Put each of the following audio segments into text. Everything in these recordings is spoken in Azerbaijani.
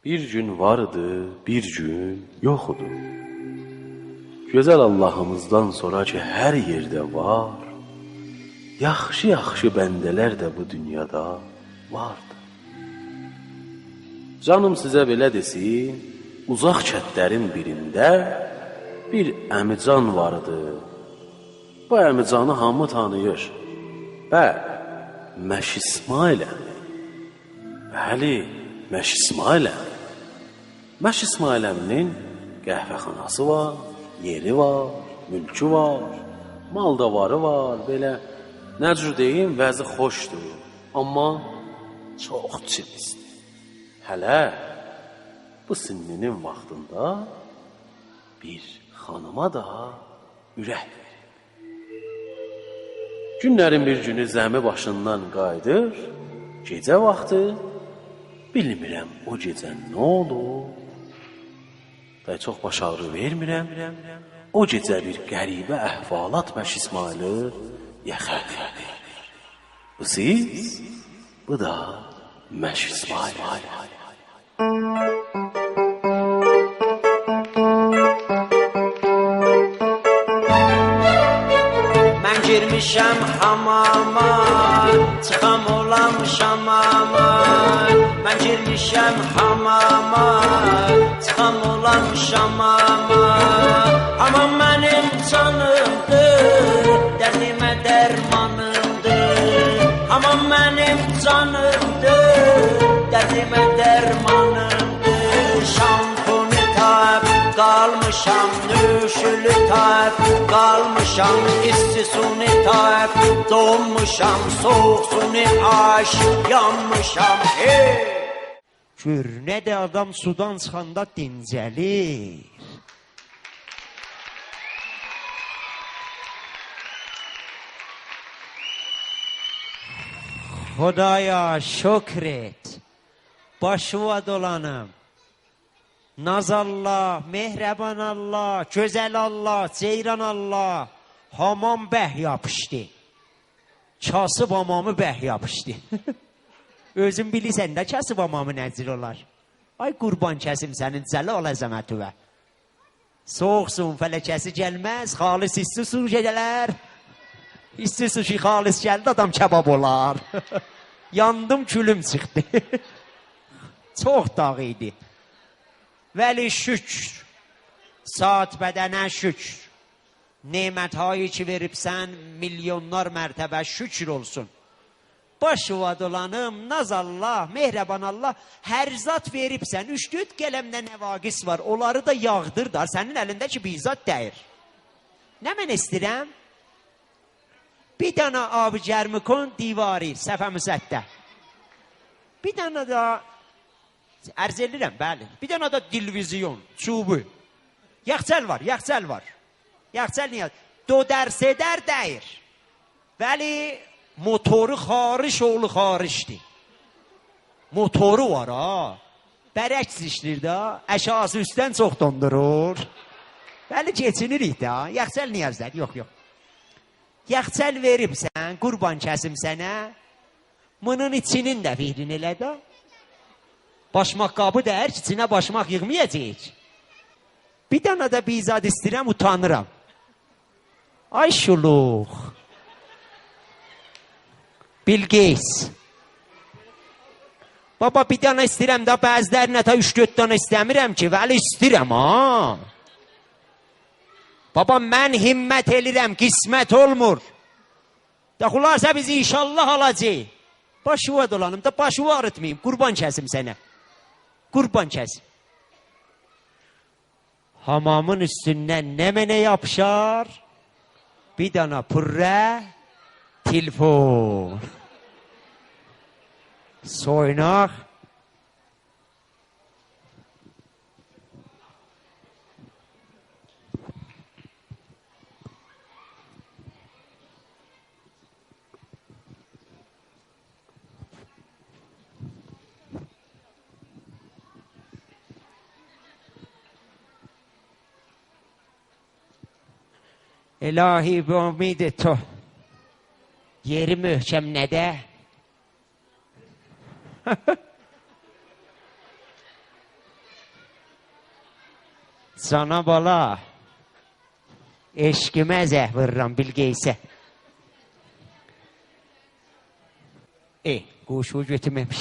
Bir gün vardı, bir gün yoxdu. Gözəl Allahımızdan sonra ki, hər yerdə var, yaxşı bəndələr də bu dünyada vardı. Canım sizə belə desin, uzaq kətlərin birində bir əmican vardı. Bu əmicanı hamı tanıyır. Məş İsmailəm. Bəli, Məş İsmailəm. Məş İsmailəminin qəhvəxanası var, yeri var, mülkü var, maldavarı var, belə nə cür deyim, vəzi xoşdur, amma çox çimizdir. Hələ bu sinninin vaxtında bir xanıma da ürək verir. Günlərin bir günü zəmi başından qayıdır, gecə vaxtı, bilmirəm o gecə nə olur, da çox baş ağrı vermirəm, o gecə bir qəribə əhvalat Məş İsmailı yaxadır. Bu siz, bu da Məş İsmail. Mən girmişəm hamama, çıxam olam şamama. Mən girmişəm hamama, çıxam olam şamama. Hamam mənim canımdır, dərdimə dərmanımdır. Hamam mənim canımdır, dərdimə dərmanımdır. Şampuni tap, qalmışam nüşülü tap, qalmışam istisuni tap, donmuşam soğuqsuni aş, yanmışam hey. Gör, nə də adam sudan çıxanda dincəlir. Xudaya şükr et, başıva dolanım. Naz Allah, mehrəban Allah, gözəl Allah, ceyran Allah, hamam bəh yapışdı. Kasıb hamamı bəh yapışdı. Özün bilirsən də kasıb hamamı nəcir olar. Ay qurban kəsim sənin cəlal əzəmətüvə. Soğuqsun, fələkəsi gəlməz, xalis isti su gələr. İsti su ki, xalis gəldi, adam kebab olar. Yandım, külüm çıxdı. Çox dağ idi. Vəli şükür, saat bədənə şükür. Neməthayı ki veribsən, milyonlar mərtəbə şükür olsun. Başıva dolanım, naz Allah, mehrəban Allah, hər zat veribsən, 3-4 qələmdə nəvaqis var, onları da yağdır da, sənin əlində ki bir zat dəyir. Nə mən istəyirəm? Bir dana abi cərmikon divari, səfə müsəddə. Bir dana da, ərz edirəm, bəli, bir dana da dilvizyon, çubu. Yaxçəl var, yaxçəl var. Yaxçəl niyə? Do dərsədər dəyir. Bəli, motoru xarış oğlu xarışdır. Motoru var ha. Bərəks işlir də, əşası üstdən çox dondurur. Bəli, keçinirik də, yaxçəl niyə ərzər? Yox. Yaxçəl veribsən, qurban kəsim sənə, bunun içinin də verin elə də. Başmaq qabı dəyər ki, içinə başmaq yığmayacaq. Bir dana da bizad istirəm, utanıram. Ay şuluq. Bilgeys. Baba bir dana istirəm də, bəzlərinə ta 3-4 dana istəmirəm ki, vəli istirəm ha. Baba mən himmət elirəm, qismət olmur. Da xülasə biz inşallah alacaq. Başıva dolanım da başıva arıtmayayım, qurban kəsim sənə. Qurban kəsim. Hamamın üstündən nə mənə yapışar? Bir dana pürrə, telefon. Soynaq. İlahi bu umid to. Yeri möhkəm nədə? Cana bala. Eşkimə zəh vırıram Bilgeysə. Quşu götürməmiş.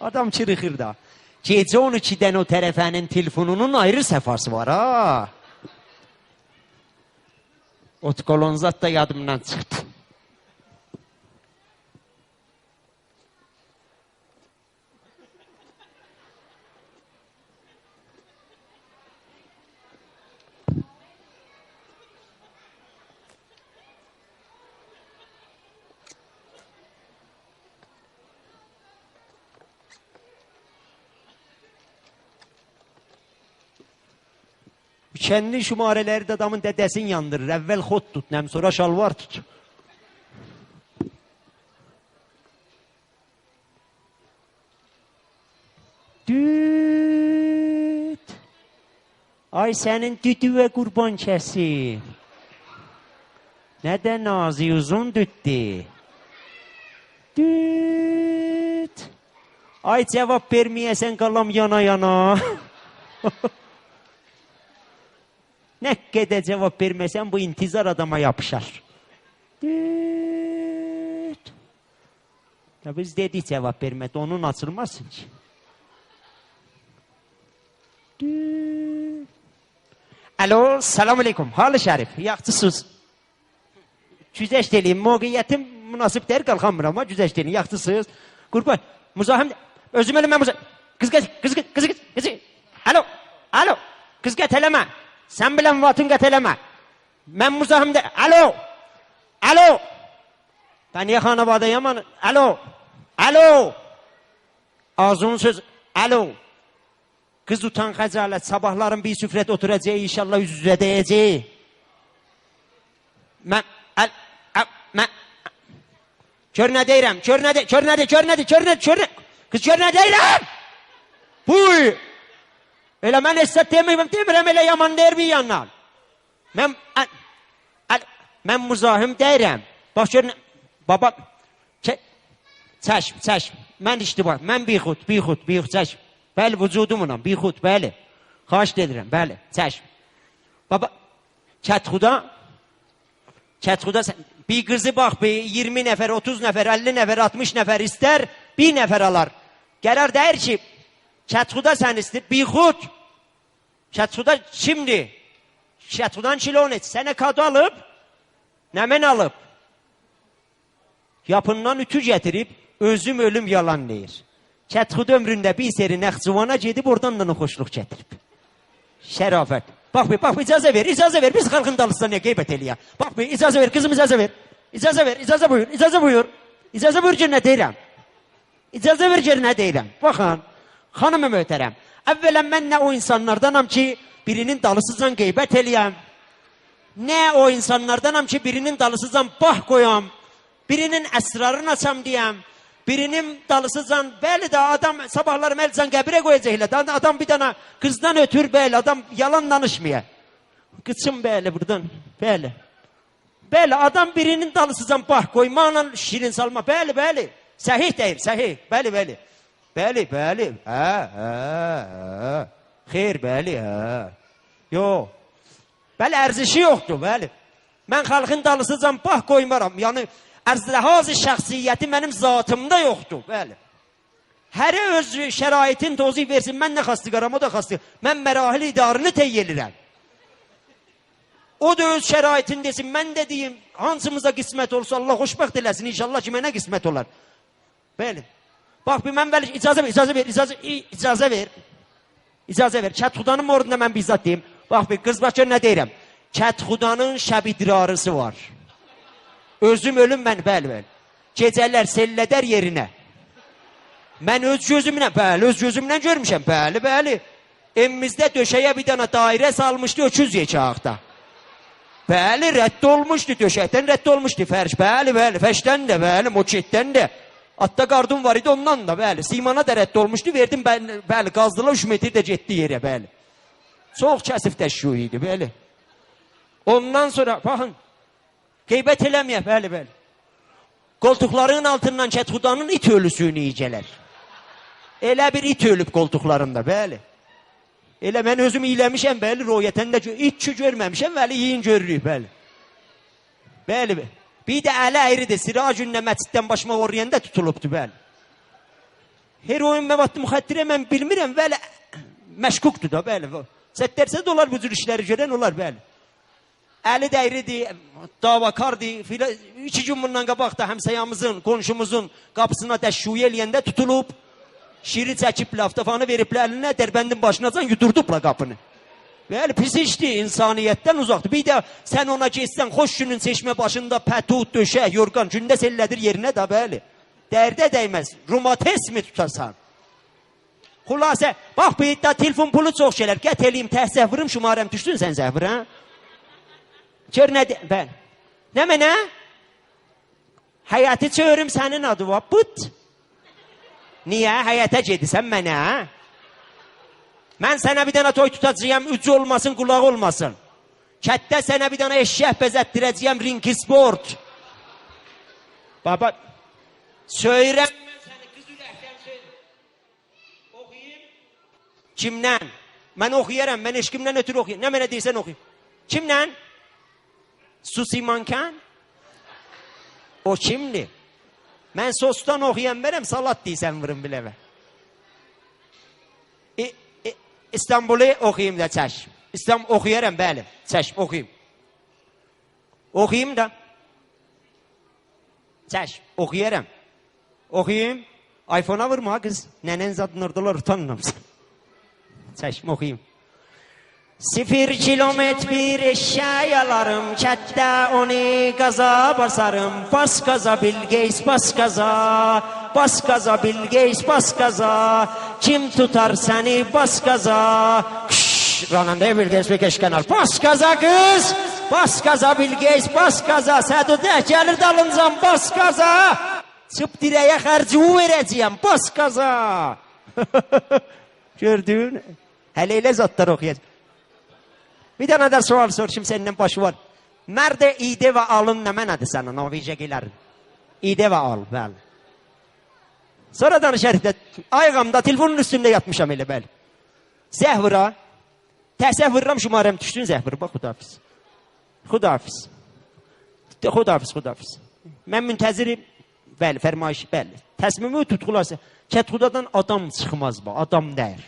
Adam çırıxır da. Gecə 12-dən o tərəfənin telefonunun ayrı səfası var ha. Otkolonzat da yadımdan çıxdı. Kendi şumareleri de adamın dedesin yandırır. Evvel hot tut, nem sonra şalvar tut. Düt. Ay senin düdüve kurban kesin. Neden ağzı uzun düttü? Düt. Ay cevap vermeyesen kalam yana yana. Ne kadar cevap vermesen bu intizar adama yapışar. Düt. Ya biz dedik cevap vermedi, onun açılmasın ki. Düt. Alo, selamun aleyküm. Halı şerif, yaxçısınız. Güzəşt eləyim, moqiyyətim münasib deyir, qalxamıram ama güzəşt eləyim, yaxçısınız. Qurban, muzahim, özüm elimə muzahim. Kız. Alo, kız qətələmə. Sen bilen vatın qətələmə. Mən muzahimdə, alo. Ben yaxanabada yaman, alo. Ağzının söz, alo. Kız utan xəcalət, sabahların bir süfrət oturacaq, inşallah üz-üzə deyəcək. Mən, kör nə deyirəm, kör nədir. Kız kör nə deyirəm. Buy. Elə mən esət demirəm, elə yaman deyir bir yandan. Mən muzahim deyirəm. Bax gör, baba, çəşm, mən iştibah, mən bixud, çəşm. Bəli, vücudumla, bixud, bəli. Xahiş edirəm, bəli, çəşm. Baba, kətxuda, bir qızı bax, 20 nəfər, 30 nəfər, 50 nəfər, 60 nəfər istər, bir nəfər alar. Qərar deyir ki, kətxuda sən istir, bixud. Kətxuda kimdir? Kətxudan kilon et. Sənə kado alıb, nəmən alıb. Yapından ütü getirib, özüm ölüm yalan deyir. Kətxud ömründə bir seri nəxcivana gedib, oradan da xoşluq getirib. Şərafət. Bax, icazə ver, biz xalqın dalısına niyə qeybət eləyək? Bax, icazə ver, qızım icazə ver. İcazə buyur. İcazə buyur ki, nə deyirəm? İcazə ver ki, nə deyirəm? Baxın, xanımı möhtərəm. Əvvələn mən nə o insanlardanam ki, birinin dalısızdan qeybət eləyəm. Nə o insanlardanam ki, birinin dalısızdan bah qoyam. Birinin əsrarını açam deyəm. Birinin dalısızdan, bəli də adam sabahları məlcan qəbirə qoyacaqlar. Adam bir dana qızdan ötür, bəli, adam yalan danışmaya. Qıçım bəli buradan, bəli. Bəli, adam birinin dalısızdan bah qoymaqla şirin salma, bəli. Səhih deyir, səhih, bəli. Bəli, xeyr, bəli, yox. Bəli, ərzişi yoxdur, bəli. Mən xalqın dalısızdan bah qoymaram, yəni ərzləhaz-ı şəxsiyyəti mənim zatımda yoxdur, bəli. Həri öz şəraitin tozih versin, mən nə xastiqaram, o da xastiqaram. Mən mərahil idarını teyy edirəm. O da öz şəraitin desin, mən də deyim, hansımıza qismət olsa Allah xoşbəxt eləsin, inşallah ki, mənə qismət olar. Bəli. Bax, bir mən bəli, icazə ver. Kətxudanın orada mən bizzat deyim. Bax, bir qız başa nə deyirəm? Kətxudanın şəbidrarısı var. Özüm ölüm mən, bəli. Gecələr sellədər yerinə. Mən öz gözümlə görmüşəm, bəli. Evimizdə döşəyə bir dana dairə salmışdı, öküz yekağda. Bəli, rədd olmuşdu, döşəkdən rədd olmuşdu, fərş, bəli, fəşdən də, bəli, moçetdən də. Atda qardun var idi, ondan da, bəli. Simana da rədd olmuşdu, verdim, bəli, qazdılar 3 metr də getdi yerə, bəli. Çox kəsif təşkü idi, bəli. Ondan sonra, baxın, qeybət eləməyək, bəli. Koltuqların altından Kətxudanın it ölüsünü yiyəcələr. Elə bir it ölüb koltuqlarında, bəli. Elə mən özüm iyləmişəm, bəli, royətən də heç ki görməmişəm, bəli, yiyin görürük, bəli. Bəli, bir də əli əyridir, Siracünlə məsciddən başıma orayanda tutulubdur, bəli. Heroin məvatlı müxəddirə mən bilmirəm, bəli, məşkukdur da, bəli. Sətlərsə də olar bu cür işləri görən olar, bəli. Əli də əyridir, davakardır, 2 gün bundan qabaq da həmsəyamızın, qonşumuzun qapısına dəşşuyə eləyəndə tutulub, şiri çəkib laftafanı veriblər əlinə, Dərbəndin başınacan yudurdubla qapını. Bəli, pis işdir, insaniyyətdən uzaqdır. Bir də sən ona geçsən, xoş günün çeşmə başında pətut, döşək, yorgan, gündə sellədir yerinə də, bəli. Dərdə dəyməz, romatizmi tutarsan. Xülasə, bax, bu iddia telefon pulu çox şeylər, qət eləyim, təsəvvürüm, şumarəm, düşdün sən zəhvir, hə? Gör nə deyəm, bəli. Nə mənə? Həyəti çörüm sənin adı var, but. Niyə? Həyətə gedirsən mənə, hə? Mən sənə bir dənə toy tutacağım, ücü olmasın, qulaq olmasın. Kətdə sənə bir dənə eşyək bəzətdirəcəyəm, rinki sport. Baba, söyrəm mən səni, qız ürəkdən söyrəm. Oxuyayım. Kimdən? Mən oxuyaram, mən eşqimdən ötürü oxuyayım. Nə mənə deyirsən oxuyayım. Kimdən? Susi Mankan? O kimdir? Mən sosdan oxuyan verəm, salat deyirsən vırım biləvə. İstanbul'u oxuyayım da çəşm. İstanbul oxuyaram, bəli. Çəşm, oxuyayım. Oxuyayım da. Çəşm, oxuyaram. Oxuyayım. iPhone'a vurma qız. Nənən zadın oradalar utanmamsın. Çəşm, oxuyayım. 0 kilometr bir eşya yalarım, kətdə onu qaza basarım. Bas qaza Bilgeys, bas qaza. Bas qaza Bilgeys, bas qaza. Kim tutar səni, bas qaza. Rananda Bilgeys bir keşkenar. Bas qaza qız. Bas qaza Bilgeys, bas qaza. Sədudə gəlir dalıncan, bas qaza. Çıp dirəyə xərci verəcəyəm, bas qaza. Gördün? Hələ elə zatlar oxuyacaq. Bir dənə də sual soruşum səndən başı var. Mərdə idə və alın nə mənədir sənə, Norveçəgilərin? İdə və al, bəli. Sonra danışarıq da, ayğamda, telefonun üstündə yatmışam elə, bəli. Zəhvıra, təsəvvürram şumarəm düşdün zəhvır, bax, xudafiz. Xudafiz. Xudafiz, xudafiz. Mən müntəzirim, bəli, fərmayış, bəli. Təsmimi tutqularsa, kətxudadan adam çıxmaz, adam dəyir.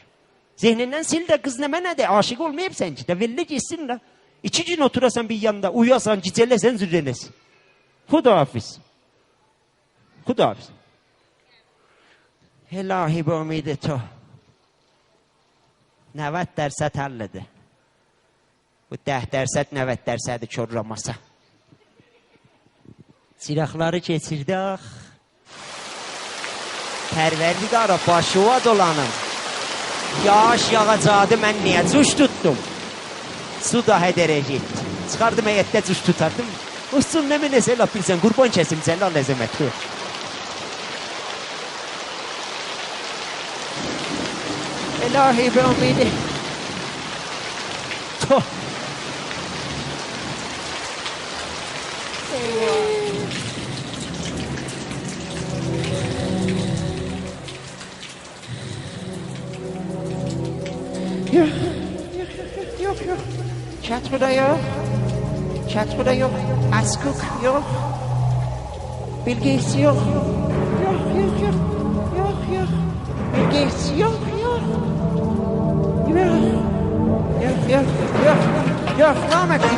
Zehnindən sil də qız nə mənə də, aşıq olmayıbsən ki, də vellə geçsin də. 2 gün oturasan bir yanda, uyasan, gicələsən, zürrələsin. Xudafiz. Xudafiz. İlahi bu ümidi to. 90% həllidir. Bu 10% 90%-i körramasa. Çıraqları keçirdik. Pərverdigara başıva dolanım. Yağış yağacaktı, mən niyə cuş tuttum? Su da hədərə getdi. Çıxardım həyətdə cuş tutardım. Uçsun nə mənə səlap bilsən, qurban kəsim sənə ləzəmətli. İlahi be ümidi. Yok. Kat burada yok. Kat burada yok. Askuk yok. Bilgeys yok. Yok. Bilgeys yok. Yok. Rahmet. Yok.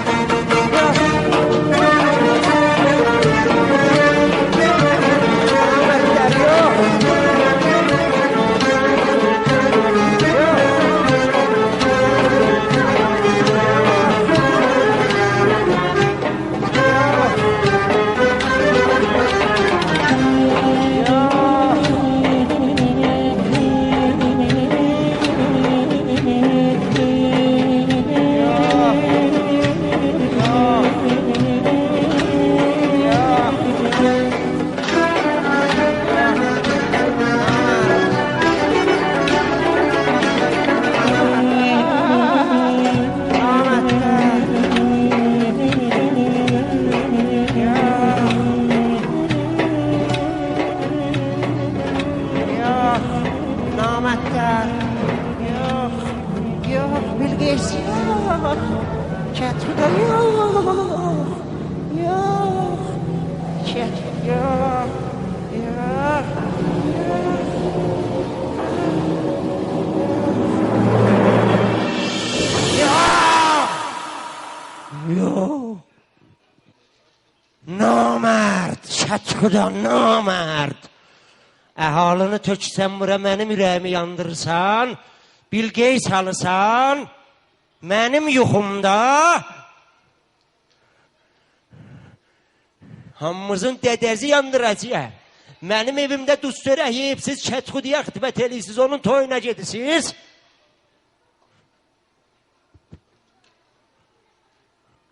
Rahmetler yok. Yok. Bilqeyis yox. Kətxuda yox. Yox. Kət yox. Yox. Yox. Namərd, Kətxuda namərd. Əhalını töksən bura mənim ürəyimi yandırırsan, Bilqeyis alırsan, mənim yuxumda hamımızın dədəzi yandıracaq. Mənim evimdə duz çörək yeyib, siz Kətxudaya xidmət edirsiniz, onun toyuna gedirsiniz.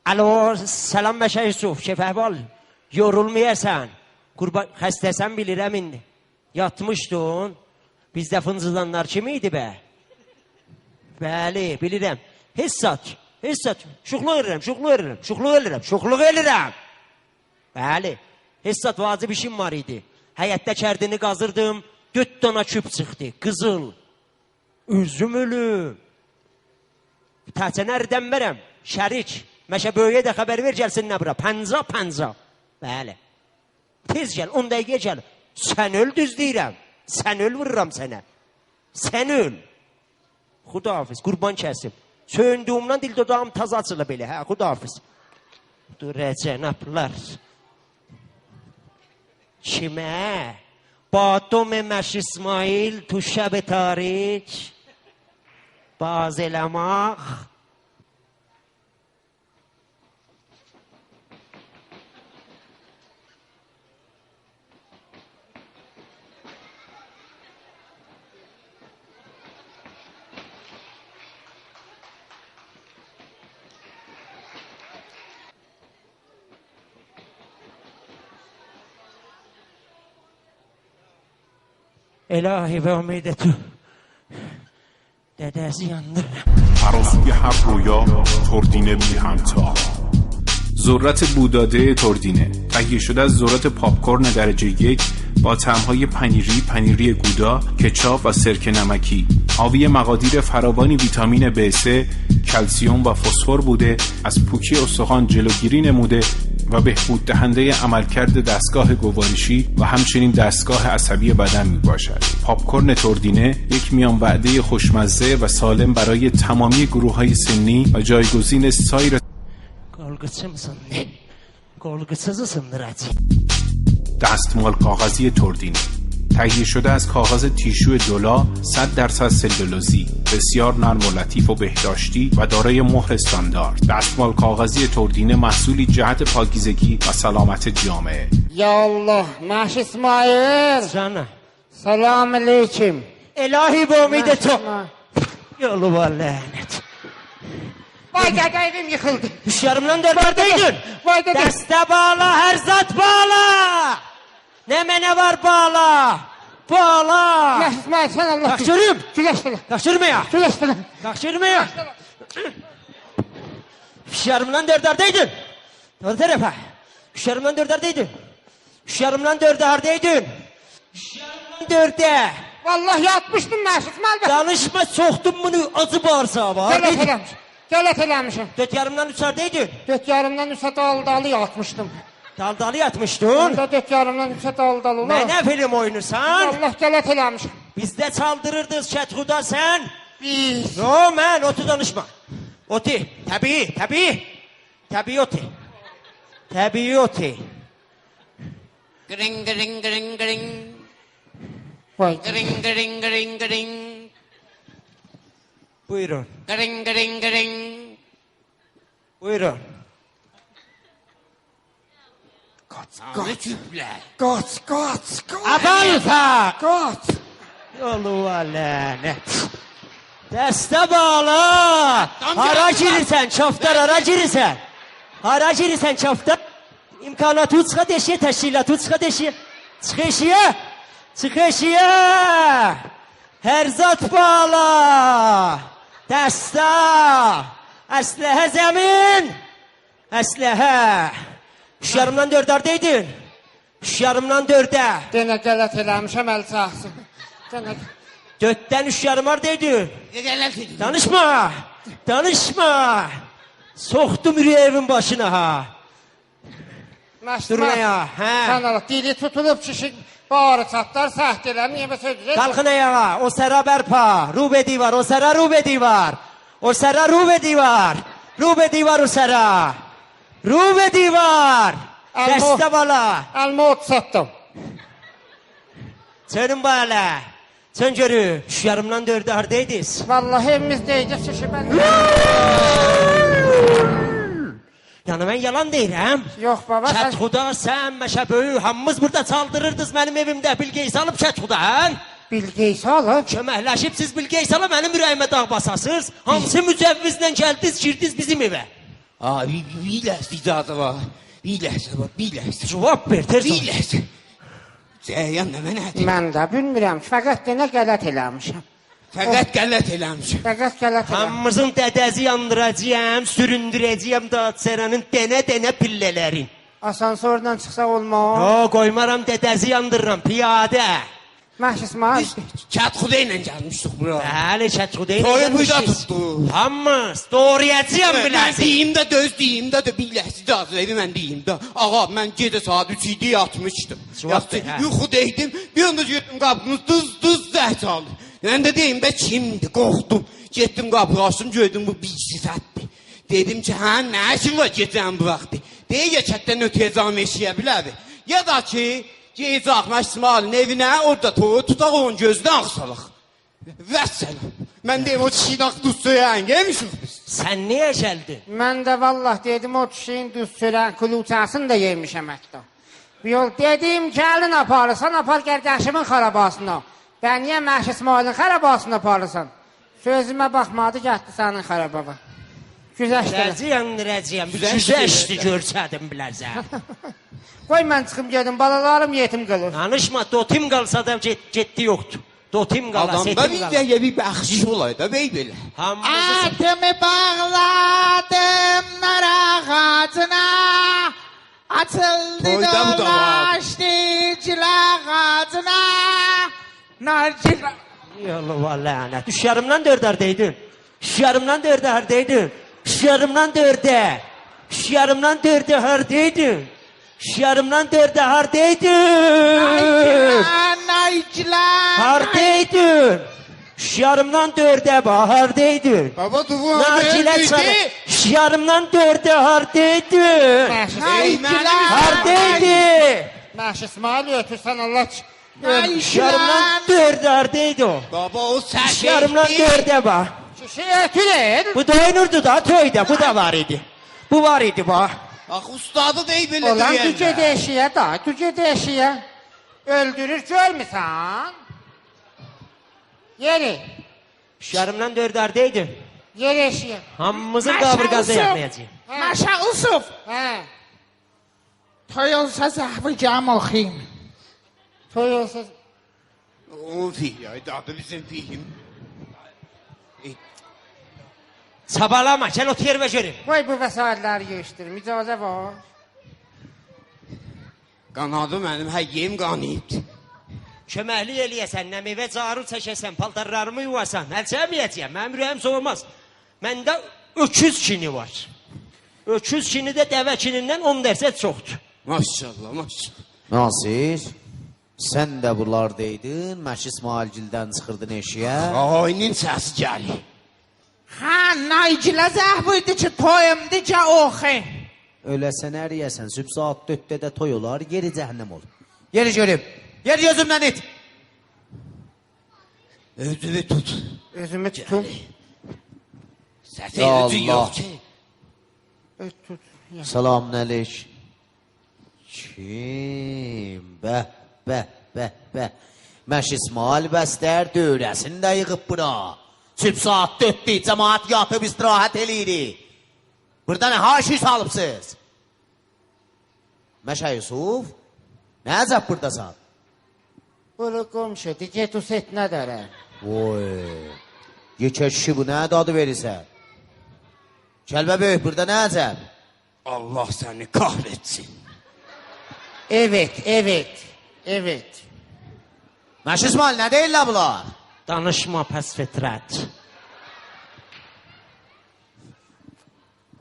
Alo, salam Məşə Yusuf, şef əhval, yorulmayarsan, xəstəsən bilirəm indi. Yatmışdın, bizdə fıncıdanlar kimi idi bə? Bəli, bilirəm. Hissat, şuxluq edirəm. Bəli, hissat vacib işim var idi. Həyətdə kərdini qazırdım, 4 dana küp çıxdı, qızıl, üzüm ölüm. Təhcənə ərdənmərəm, şərik. Məşə böyüyə də xəbər ver, gəlsin nə bura, pənza. Bəli. Tez gəl, 10 dəqiqə gəl. Sən öl düz deyirəm. Sən öl vururam sənə. Sən öl. Xudahafiz, qurban kəsim. Söyündüğümdən dil dodağım taz açılı belə. Hə, xudahafiz. Dur, cənablar. Kimə? Badom Məş İsmail tu şəb tarik. Baz eləmək. الهی به امید تو ددازی اندرم فراسوی هر رویا تردینه بی همتا. ذرت بوداده تردینه تهیه شده از ذرت پاپکورن درجه 1 با طعم‌های پنیری گودا، کچاپ و سرکه نمکی. حاوی مقادیر فراوانی ویتامین B3، کلسیم و فسفر بوده، از پوکی استخوان جلوگیری نموده و بهبود دهنده عملکرد دستگاه گوارشی و همچنین دستگاه عصبی بدن می باشد. پاپکورن تردینه یک میان وعده خوشمزه و سالم برای تمامی گروه‌های سنی و جایگزین سایر دستمال کاغذی تردینه تهیه شده از کاغذ تیشو دولا 100% سلولوزی، بسیار نرم و لطیف و بهداشتی و دارای مهر استاندارد. دستمال کاغذی تردینه محصولی جهت پاکیزگی و سلامت جامعه. یا الله، مش اسماعیل جانم. سلام علیکم. الهی به امید تو. یالله لعنت. Vay evim yıkıldı. Düşlerimden derlerdeydin. Vay dede. Deste bağla, her zat bağla. Ne mene var bağla. Bağla. Ya İsmail sen Allah. Kaçırım. Güleştene. Kaçırmaya. Güleştene. Kaçırmaya. Düşlerimden derlerdeydin. Doğru tarafa. Düşlerimden derlerdeydin. Düşlerimden derlerdeydin. Düşlerimden dörde. Vallahi yatmıştım ben İsmail Bey. Danışma soktum bunu acı bağırsağı var. Gelet eləmişim. Gelet eləmişim. Dört yarımdan üçerdeydin. 4 yarımdan 3'e daldalı yatmıştım. Daldalı yatmıştın. Onda 4 yarımdan 3'e daldalı ulan. Ne film oynursan? Allah gelet eləmişim. Bizde çaldırırdız Kətxuda sen. Biz. Yo mən otu danışma. Otu. Təbii otu. Təbii otu. Gring gring gring gring. Vay. Gring gring gring gring. Buyurun. Gring gring gring. Buyurun. Tanrı küpler. Kaç. Adalfa. Kaç. Yolu lanet. Dəstə bağla. Hara girirsən çoftar, hara girirsən. Hara girirsən çoftar. İmkanatı çıxa deşiyə, təşkilatı çıxa deşiyə. Çıx eşiyə. Hər zat bağla. Dəstə. Əsləhə zəmin. Əsləhə. 3 yarımdan 4'lerdeydin. 3 yarımdan 4'e. Dene gelet eləmişim el çaxsın. Dene. 4'ten 3 yarım vardaydın. Gelet edin. Danışma. Danışma. Soxdum ürəyimin başına ha. Dur ne ya? Hə. Sen Allah dili tutulup çişi bağırı çatlar səhd eləməyəm sözü. Kalkın ayağa. O sera berpa. Rubedi var. O sera rubedi var. O sera rubedi var. Rubedi var o sera. Rubedi var. Deste bala. Elma ot sattım. Senin bala. Sen görü. Şu yarımdan dördü hardaydız. Vallahi evimizdeydi çişi ben. Yani ben yalan deyirəm. Yok baba sen. Çətxuda, sən, Məşə Böyük, hamımız burada çaldırırdınız mənim evimdə Bilgeys alıb Çətxudan. Bilgeysi alıb. Köməkləşib siz Bilgeys alıb mənim ürəyimə dağ basasınız. Hamısı mücəvvizlə gəldiniz, girdiniz bizim evə. Abi bir ləhsə icazə var. Bir ləhsə var, bir ləhsə. Cavab ver, tez Bir ol. ləhsə. Cəyən nə mənədir? Mən də bilmirəm. Fəqət denə qələt eləmişəm. Fəqət qələt eləmişim. Fəqət qələt eləmişəm. Hamımızın dədəzi yandıracağım, süründürəcəyəm Dağçəranın dənə-dənə pillələrin. Asansördən çıxsa olmaz. Yo, qoymaram dədəzi yandırıram, piyadə. Məhş İsmail. Çatxuda ilə gəlmişdik bura. Bəli, Çətxuda ilə Toyu buyda gəlmişiz. tutdu. Hamımız doğrayacağım Mən biləzik. deyim də, düz deyim də, bir ləhsə icazə evi mən deyim də. Ağa, mən gecə saat 3 idi yatmışdım. Cavab ver, hə. Yuxudaydım, bir anda gördüm qapımız dız zəh çaldı. Mən də deyim də kimdir, qorxdum. Getdim qapı açdım, gördüm bu bir sifətdir. Dedim ki, hə, nə işin var gecəni bu vaxtı? Deyək ya kətdən ötəyə can eşiyə biləvi. Ya da ki, gecək İsmailin evinə, orada toyu tutaq onun gözünə ağsalıq. Vəssəlam. Mən deyim, o çiğin ağ duz söyən yemişik biz. Sən niyə gəldin? Mən də vallah dedim o kişinin düz sürən kuluçasını da yemişəm hətta. Bir yol dedim gəlin aparırsan, apar qardaşımın xarabasına. Ben niye Məhş İsmailin xarabasına aparırsan? Sözüme baxmadı, getdi sənin xarababa. Güzəşdir. Dədəzi yandıracağım, güzəşdi görsədim biləsən. Qoy mən çıxım gedim, balalarım yetim qalır. Danışma, dotim qalsa da getdi yoxdur. Dotim qala, Adamda setim bir qala. dəyə bir bəxşiş olaydı, bey belə. Hamımızı Atımı bağladım nar ağacına, açıldı Toyda bu da var. dolaştı cil ağacına, narcil... Allah lənət. Düşərimdən dördərdeydin. Düşərimdən dördərdeydin. Düşərimdən dördə. Düşərimdən dördə hardaydın? Düşərimdən dördə hardaydın? Naycılar, Hardaydın? Düşərimdən dördə hardaydın? Baba duvu Nacilə çadı. Düşərimdən dördə hardaydın? naycılar, Hardaydın? Məhş İsmail ötürsən Allah Düşərimdən dördə hardaydın o? Baba o Düşərimdən sərkəkdir. dördə bax. Kişi ötürür. Bu doyunurdu da toyda, bu da var idi. Bu var idi bax. Bax ustadı dey belə Olan deyərlər. gücə deşiyə da, gücə deşiyə. Öldürür, görmüsən? Yeri, Düşərimdən dördə hardaydın? yer eşiyə. Hamımızın Maşa qabırqazda Usuf. yapmayacağım. Maşa Usuf, Hə, toy olsa zəhvi cam oxuyayım. toy olsa... O fiil, adı bizim fiilim. Çabalama, gəl otur yerə görüm. Qoy bu vəsaitləri yığışdırım, icazə var. Qanadı mənim həyyim qanıyıbdı. Köməklik eləyəsən, nə meyvə carı çəkəsən, paltarlarımı yuvasan, əl çəkməyəcəyəm, mənim ürəyim soğumaz. Məndə öküz kini var. Öküz kini də dəvə kinindən 10 dərsə çoxdur. Maşallah, maşallah. Nasir, sən də buralardaydın, Məhş İsmailgildən çıxırdın eşiyə. Ayının səsi gəlir. Ha, naycıla zəhviydi ki, toyumdu ki, oxu. Öləsən əriyəsən, sübh saat 4-də də toy olar, yeri cəhənnəm olur. Yeri görüm, yeri gözümdən it. Özünü tut. Özümü tutum. Səsi Ya özü Allah. yox ki. Tut. Salamün əleyk. Kim? Bəh, bəh, bəh, bəh. Məhş İsmail bəstər dövrəsini də yığıb bura. Sübh saat 4-də cəmaat yatıb istirahət eləyirik. Burada nə haşi salıbsınız? Məşə Yusuf, nə əcəb buradasan? Bunu qomşu, get o set nə dərə? Oy, yekə kişi bu nə adı verirsən? Kəlbə böyük, burada nə əcəb? Allah səni kahretsin. Evet, evet, evet. Məhş İsmail, nə deyirlər bunlar? Danışma pəs fitrət.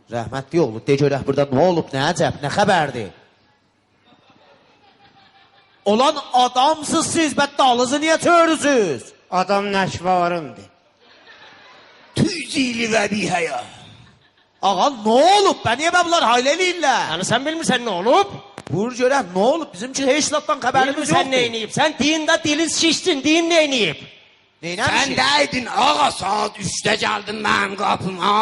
Rəhmətli oğlu, de görək burada nə olub, nə əcəb, nə xəbərdir? Olan adamsız siz, bə dalızı niyə çörüsüz? Adam nəkvarımdır. Tüzili və bihəya. Ağa, nə olub? Bə niyə bə bunlar haylə eləyirlər? Yəni sən bilmirsən nə olub? Buyur görək, nə olub? Bizim üçün heç latdan xəbərimiz Bilmirsən yoxdur. nə eləyib? Sən deyində dilin şişsin, deyin nə eləyib? Sən dəydin, ağa, saat 3-də gəldin mənim qapıma.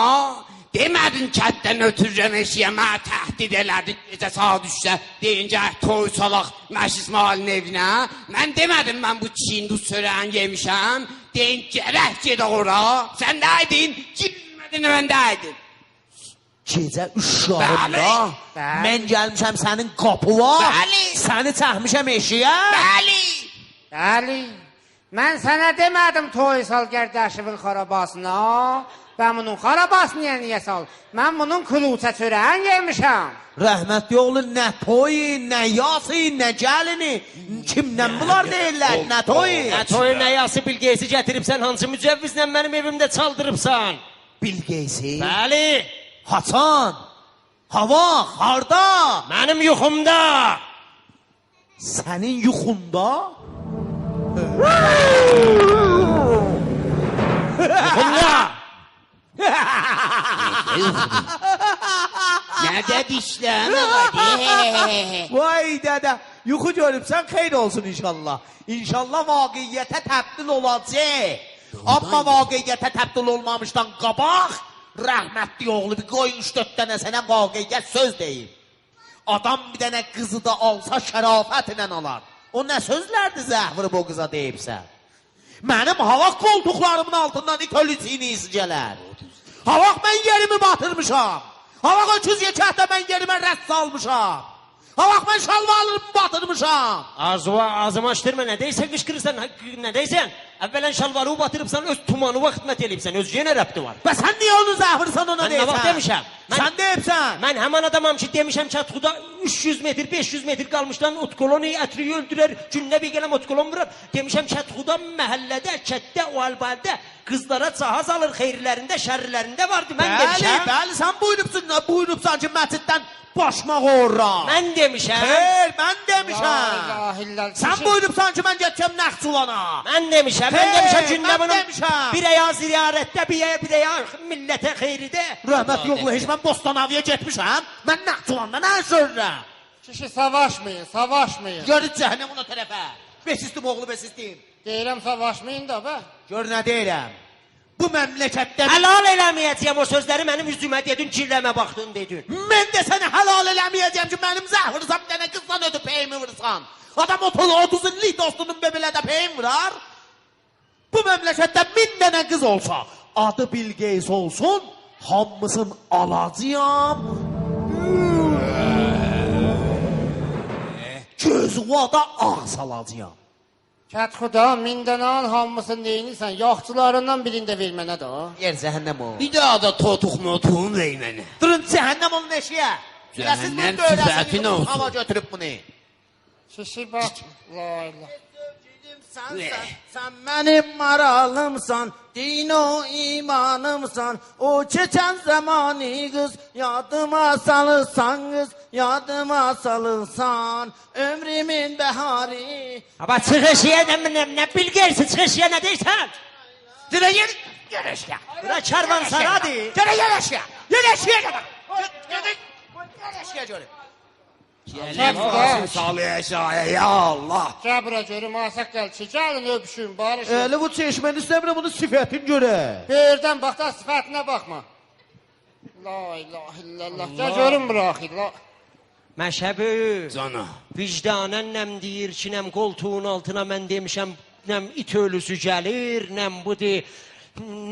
Demədin kətdən ötürürəm eşiyə, mənə təhdid elədin gecə saat 3-də. Deyincə, toy salaq Məşid İsmailin evinə. Mən demədim, mən bu çinduz sörəyin yemişəm. Deyin, gərək gedə ora. Sən dəydin, girmədin, mən dəydin. Gecə 3 yarımda mən gəlmişəm sənin qapıva. Bəli. Səni çəkmişəm eşiyə. Bəli. Bəli. Mən sənə demədim toy sal qardaşımın xarabasına. Ben bunun xarabasını niyə sal? Mən bunun kuluça çörəyin yemişəm. Rəhmətli oğlu, nə toyu, nə yası, nə gəlini. Kimdən bunlar deyirlər? Nə toyu? Nə toyu, nə yası Bilgeysi gətiribsən, hansı mücəvvizlə mənim evimdə çaldırıbsan? Bilgeysi? Bəli. Haçan? Hava? Harda? Mənim yuxumda. Sənin yuxunda? Yuxumda. Nədə dişləm? Vay dədə, yuxu görübsən, xeyr olsun inşallah. İnşallah vaqiyyətə təbdil olacaq. Amma vaqiyyətə təbdil olmamışdan qabaq, rəhmətli oğlu bir qoy 3-4 dənə sənə vaqiyyət söz deyim. Adam bir dənə qızı da alsa şərafətlə alar. O nə sözlərdir zəhviri bu qıza deyibsə? Mənim hava koltuqlarımın altından itölüsini izcələr. Havaq mən yerimi batırmışam. Havaq öküz yekətdə mən yerimə rədd salmışam. Havaq mən şalvarlarımı batırmışam. Ağzımı açdırma, nə deysən qışqırırsan, nə deysən? Əvvələn şalvarı batırıbsan, öz tumanıva xidmət eləyibsən, özcüyə nə rəbti var? Və sən niyə onu zəhvirsən ona Mən nə deyirsən? vaxt demişəm? Sən deyibsən. Mən həman adamam ki, demişəm Çatxuda 300 metr, 500 metr qalmışdan otkolonu ətriyi öldürər, günlə bir gələm otkolon vurar. Demişəm Çatxuda məhəllədə, kətdə, o albaldə qızlara cahaz alır, xeyirlərində, şərrilərində vardı. Mən demişəm. Bəli, sən buyurubsan ki, məsciddən başmaq orra. Mən demişəm. Xeyr, mən demişəm. Sən buyurubsan ki, mən getəcəm Nəxçuvana. Mən demişəm, mən demişəm gündə mən bunun demişəm. bir aya ziyarətdə, bir aya millətə xeyridə. Rəhmət yoxlu, heç mən Bostanaviyə getmişəm. Mən Nəxçuvanda nə sözürəm? Kişi savaşmayın, savaşmayın. Görün cəhənnəm ona tərəfə. Besistim oğlu, besistim. Deyirəm savaşmayın da be. Gör nə deyirəm. Bu məmləkətdə... Halal eləməyəcəyəm o sözləri mənim üzümə dedin, kirləmə baxdın dedin. Mən də səni halal eləməyəcəyəm ki, mənim zəhvirsam dənə qızdan ödü peyimi vursan. Adam 30 illik dostunun bebelədə peyim vurar. Bu məmləkətdə 1000 dənə qız olsa, adı Bilgeys olsun, hamısın alacağım. Gözvada ağ salacağım. Çatxuda 1000 dənə al, hamısını neyinirsən? Yaxçılarından birində ver mənə də. Yer cəhənnəm o. Bir daha da totuq-motuğun ver mənə. Durun cəhənnəm onun eşiyə. Cəhənnəm sifətin olsun. Hava götürüb bunu. Kişi bax. La ilah. Sen benim maralımsan, din o imanımsan, o geçen zamanı kız, yadıma salırsan kız, yadıma salırsan, ömrümün beharı. Ama çıxışıya nə bilgərsin, çıxışıya nə deysən? Dirə yer eşiyə. Bura karvan saradır. Dirə yer eşiyə. Yer eşiyə qədər. Yer eşiyə görüm. Gələm salı əşaya, ya Allah. Gəl bura görüm, asaq gəl ki, gəlin öpüşün, barışın. Elə bu çeşməni istəmirəm, bunun sifətin görə. Birdən bax da sifətinə baxma. La ilah illallah. Gəl görüm bura axı, la. Məşəbü, Cana. vicdanən nəm deyir ki, nəm qoltuğun altına mən demişəm, nəm it ölüsü gəlir, nəm budur,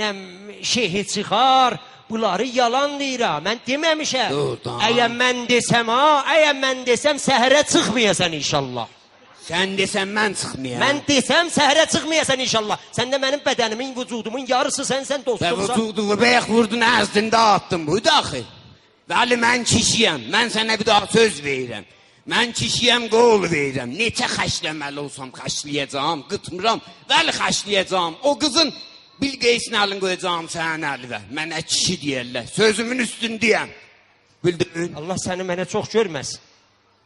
nəm şeyhi çıxar. Bunları yalan deyirəm, mən deməmişəm. Dur, tamam. Əgər mən desəm, səhərə çıxmayasan inşallah. Sən desən mən çıxmayam. Mən desəm, səhərə çıxmayasan inşallah. Sən də mənim bədənimin, vücudumun yarısı sən Və dostumsan. vücudumu bəyək vurdun, əzdində attın, bu da axı. Vəli, mən kişiyəm, mən sənə bir daha söz verirəm. Mən kişiyəm, qol verirəm. Neçə xəşləməli olsam xəşləyəcəm, qıtmıram. Vəli xəşləyəcəm. O qızın Bilgeysin əlini qoyacağım sənin əlinə. Mənə kişi deyərlər. Sözümün üstündəyəm. Bildin? Allah səni mənə çox görməz.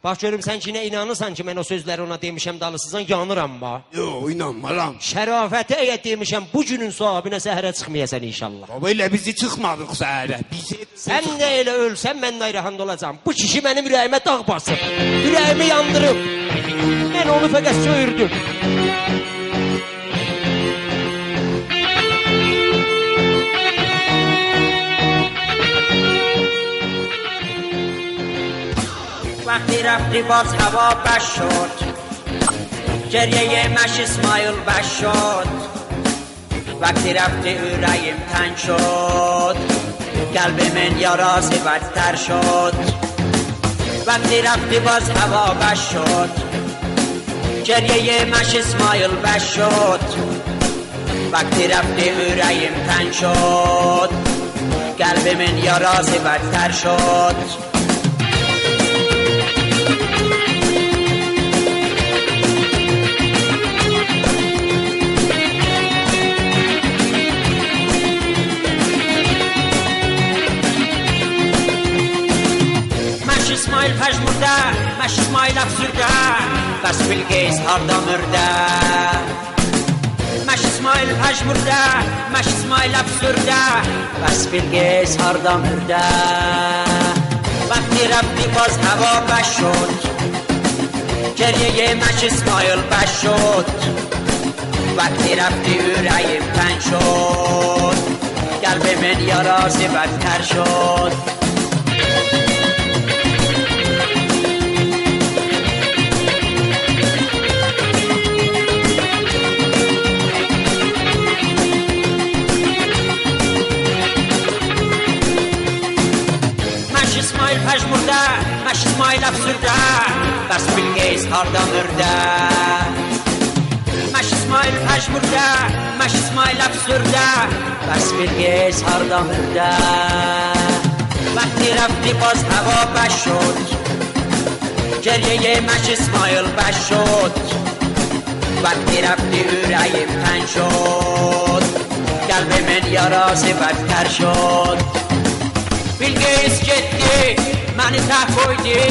Bax görüm sən ki, nə inanırsan ki, mən o sözləri ona demişəm, dalısızdan yanıram ba. Yox, inanmaram. Şərafəti əgər demişəm, bu günün sahabinə səhərə çıxmayasan inşallah. Baba elə bizi çıxmadıq səhərə. Sən də elə ölsən, mən nayrahanda olacam. Bu kişi mənim ürəyimə dağ basıb, ürəyimi yandırıb. Mən onu fəqət söyürdüm. وقتی رفتی باز هوا بش شد گریه مش اسماعیل بش شد وقتی رفتی yüreğim تنگ شد قلبimin yarası بدتر شد وقتی رفتی باز هوا بش شد گریه مش اسماعیل بش شد وقتی رفتی yüreğim تنگ شد قلبimin yarası بدتر شد İsmail pəjmurdə, məş İsmail əfsürdə, bəs Bilqeys harda mürdə. Məş İsmail pəjmurdə, məş İsmail əfsürdə, bəs Bilqeys harda mürdə. وقتی رفتی باز هوا بش شد گریه مش اسماعیل بش شد وقتی رفتی yüreğim تنگ شد قلبimin yarası بدتر شد İsmail pəjmurdə, məş İsmail əfsürdə, bəs Bilqeys harda mürdə. Məş İsmail pəjmurdə, məş İsmail əfsürdə, bəs Bilqeys harda mürdə. وقتی رفتی باز هوا بش شد گریه مش اسماعیل بش شد وقتی رفتی yüreğim تنگ شد قلبimin yarası بدتر شد Bilqeys getdi, məni tək qoydu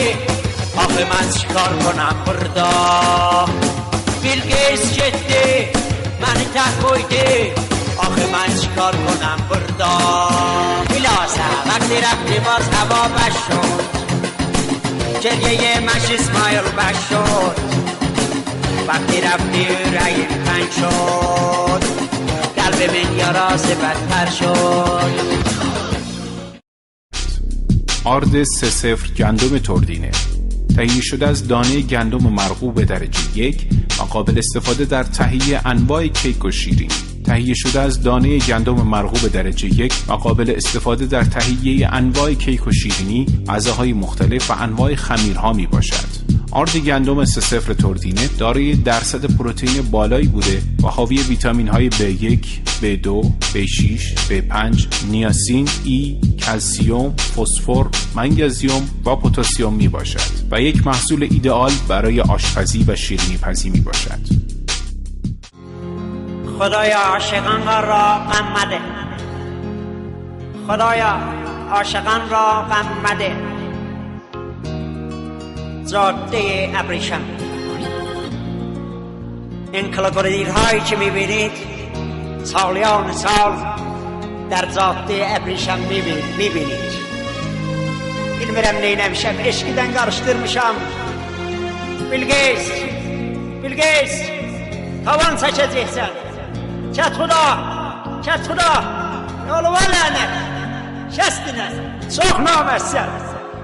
Axı mən çıxar konam burada Bilqeys getdi, məni tək qoydu Axı mən çıxar konam burada Bilasə, vəqti rəfti baz hava bəş şod Geriye məş İsmail bəş şod Vəqti rəfti yüreğim تنگ şod Qəlbimin yarası بدتر şod آرد 3-0 گندم تردینه تهیه شده از دانه گندم مرغوب درجه 1 و قابل استفاده در تهیه انواع کیک و شیرینی. تهیه شده از دانه گندم مرغوب درجه 1 و قابل استفاده در تهیه انواع کیک و شیرینی، غذاهای مختلف و انواع خمیرها می باشد. آرد گندم 3-0 تردینه دارای درصد پروتئین بالایی بوده و حاوی ویتامین های B1، B2، B6، B5، نیاسین، ای، کلسیوم، فسفر، منگزیوم و پتاسیم می باشد و یک محصول ایدئال برای آشپزی و شیرینی پزی می باشد. خدایا عاشقان را غم مده خدایا عاشقان را غم مده جاده ابریشم این کلاگوریدهایی که میبینید سالیان سال در جاده ابریشم میبینید bilmirəm neynəmişəm eşkidən qarışdırmışam Bilqeys tavan çəkəcəksən Kət xuda yoluma lənət kəsdinə çox naməzsən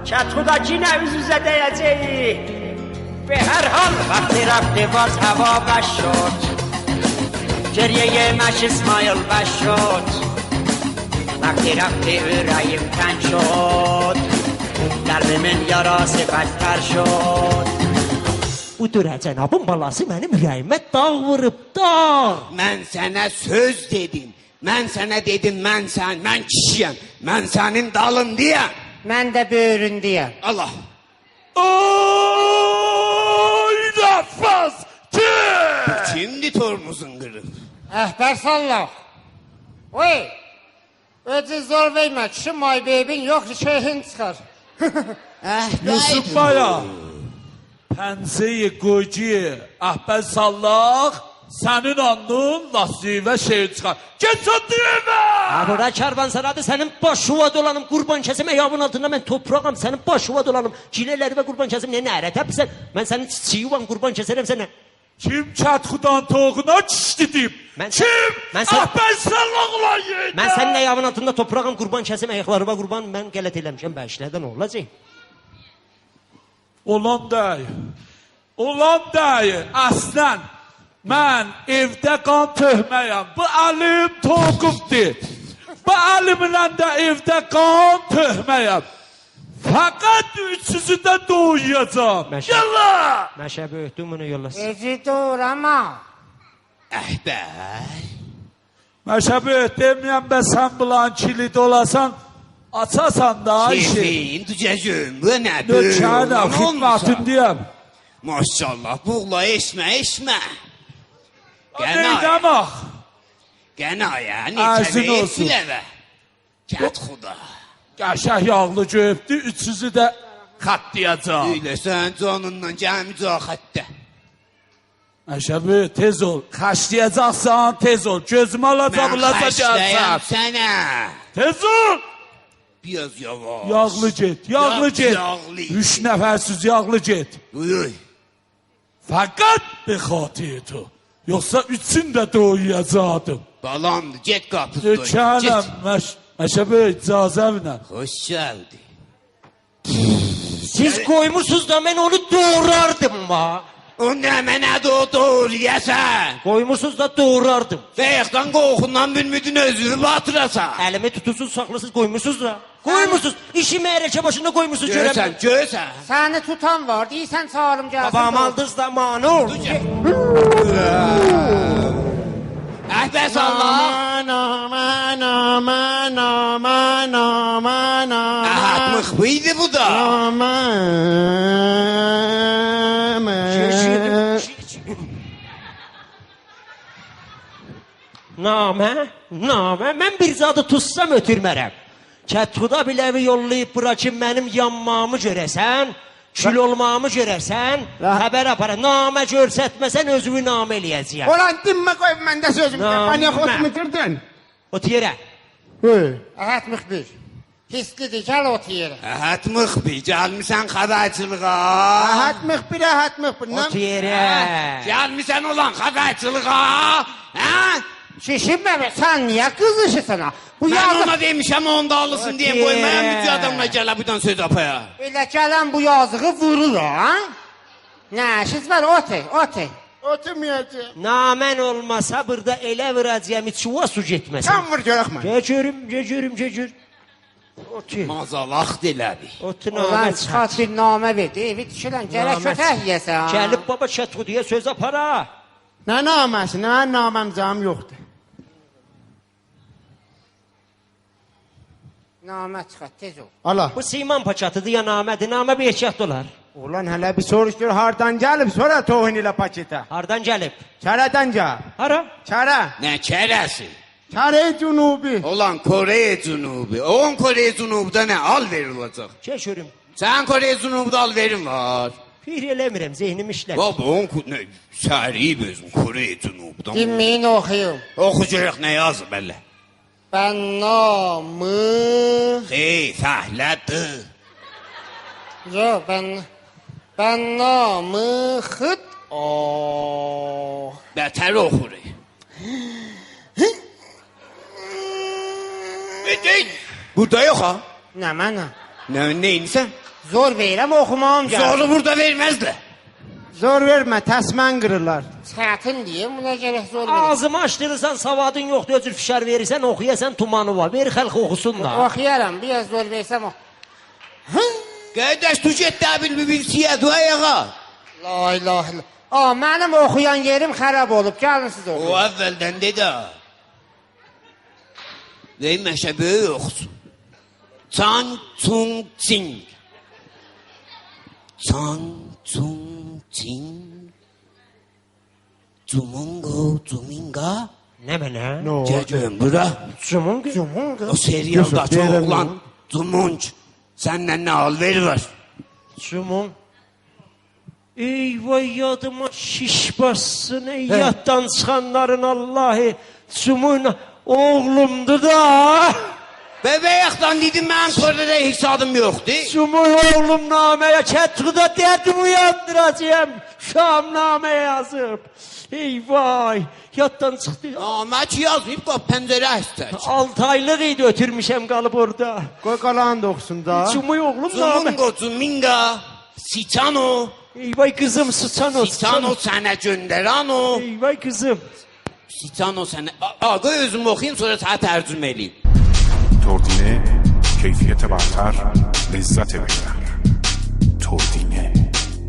Kət xuda yine üz-üzə dəyəcəyik به هر حال وقتی رفتی باز هوا بش شد گریه مش اسماعیل بش شد وقتی رفتی yüreğim تنگ شد قلبimin yarası بدتر şod Bu dürə cənabın balası mənim ürəyimə dağ vurub, dağ. Mən sənə söz dedim. Mən sənə dedim, mən kişiyəm. Mən sənin dalındayam. Mən də böyründəyəm. Allah. Ayda faz Kimdi tormuzun qırıb? Əhbər sallah. Oy, özü zor vermə, kişi may bebin yoxdur, şeyhin çıxar. Yusuf Baya. Pəncəyi qoycu, əhbəl sallaq, sənin anın lastiği və şey çıxar. Geç o düğmə! Ha bura karvansaradır, sənin başıva dolanım, qurban kəsim, ayağımın altında mən toprağam, sənin başıva dolanım, gilələri və qurban kəsim, nə ərə təpsən, mən sənin çiçiyi van qurban kəsərəm sənə. Kim kət xudan toğuna çişdi deyib? Kim? Əhbəl sallaq ulan yedə! Mən sənin ayağımın altında toprağam, qurban kəsim, ayaqlarıma qurban, mən qələt eləmişəm, bəşlərdən olacaq. Olan deyil, əslən, mən evdə qan töhməyəm, bu əlim toqubdir. Bu əlimlə də evdə qan töhməyəm. Fəqət üçüzü də doğuyacam. Yalla! Məşəbi ötdüm bunu yollasın. Ezi doğrama. Əhbəl. Məşəbi deməyəm bə sən bulan kilid olasan, açasan da işi. Şefin, düzəcüm, bu nə? Nökənə, xidmətin deyəm. Maşallah, buğla eşmə. Neydəm ax? Qənaya, Ərzin neçəmə olsun. etbiləvə. Kət xuda. Qəşəh yağlı göyübdü, üçüzü də xatlayacaq. Öyləsən canından gəmicə xəttə. Məşəbi, tez ol. Xəşləyəcəksən, tez ol. Gözümü alacaqlarsa xəşləyəm gəlsən. sənə. Tez ol. Biraz yavaş. Yağlı get. Yağlı. 3 nəfərsiz yağlı get. Uy. Fəqət bir xatir tu. Yoxsa üçün də doğuyacaqdım. Balamdır, get qapısı Dökənəm, Məşəbi, icazəvlə. Xoş gəldi. Siz qoymursuz da mən onu doğrardım ma. O nə mənə doğrayəsən? Qoymursuz da doğrardım. Zəyəxdən qoxundan bilmidin özünü batırasan. Əlimi tutusuz saxlasız qoymursuz da. Qoymursuz. İşimi ərəkə başında qoymursuz görəm. Görsən. Səni tutan var, deyirsən çağırım gəlsin. Babam aldız da mani ol. Əhbəs Allah. Əhətmıq buydu bu da. Namə. Mən bir zadı tutsam ötürmərəm. Kətxuda biləvi yollayıb bura ki, mənim yanmağımı görəsən, kül olmağımı görərsən, xəbər apara. Namə görsətməsən özümü namə eləyəcəyəm. Ulan dinmə qoyub məndə sözüm. Hani xoşumu itirdin? Ot yerə. Əhət müxbir. Hislidir, gəl ot yerə. Əhətmıq bir, gəlmisən xəbərçılığa. Əhət müxbir. Ot yerə. Gəlmisən olan xəbərçılığa. Şişinməmə, sən niyə qızışırsan ha? Bu Mən yazıq, ona demişəm onda alısın deyə qoymayam mücü adamla gələ buradan söz apaya. elə gələn bu yazığı vurur ha? Nə, şiz var, ote. Oturmayacaq. Namən olmasa burada elə vuracağım, çuva su getməsin. Sən vur görək mən. Gecürüm. Otu. Mazalaq delədi. Otu Ulan namə çıxart bir namə verdi, evi tikilən, gərək kötək yiyəsən ha? Gəlib baba Kətxudiyə söz apara. Nə naməsi, nə naməm canım yoxdur. Namə çıxart, tez ol. Allah. Bu Siman paçatıdır ya namədir, namə bir ehtiyat dolar. Ulan hələ bir soruş gör hardan gəlib, sonra tohun ilə paketə. Hardan gəlib? Kərədən gəl. Hara? Kərə. Nə kərəsi? Kərə Cünubi. Olan Kore Cunubu. Onun Kore Cunubu'da nə al veriləcək? Keçürüm. Sən Kore Cunubu'da al verin var. Pir eləmirəm, zehnim işlər. Baba onun səriyib özüm Kore Cunubu'dan. Dinməyin oxuyum. Oxu görək nə yazıb ələ. Bən namı... Fəhlədi. Yox, bən namı xıd... Bətər oxur. Burada yox ha. Nə mənə? Neyinsən? Zor verirəm, oxumağım gəlir. Zoru burada verməzlər. Zor vermə, təsmən qırırlar. Çətin deyim, buna gərək zor verir. Ağzımı açdırırsan, savadın yoxdur, özür fişar verirsən, oxuyasan, tumanı var. Ver xəlq oxusun da. Oxuyaram, biraz zor versəm o. Qardaş, tu get dəbil bilsiyə, dua yağa. La ilahe illallah. Mənim oxuyan yerim xərab olub, gəlin siz O oxuyun. əvvəldən dedi. Deyim məşəbə yoxsun. Can Chung Ching. Can Chung Ching. Cumunga. Nə mənə? Gəcəm bura. Cumunga. O serialdakı oğlan Cumunc. Səndən nə alveri var? Cumum. Eyvay yadıma şiş bassın. Ey yaddan çıxanların Allahı. Cumun oğlumdu da. Bebeyaktan dedim ben sonra da hiç adım yoktu. Cumun oğlum nameye kettuda derdim uyandıracağım. Şamnameye yazıp. Eyvay. Yaddan çıxdı. Namet yazmayıp da pencere ister. 6 aylıq idi ötürmüşəm qalıb orada. Qoy qalan da oxusun da. Cumay oğlum Zumun namə. koçu minga, Siçano. Eyvay kızım sıçan Siçano sana gönderen o. Eyvay kızım. Siçano sana. Adı özüm okuyayım sonra sana tercüme edeyim. تردینه کیفیت برتر لذت بهتر تردینه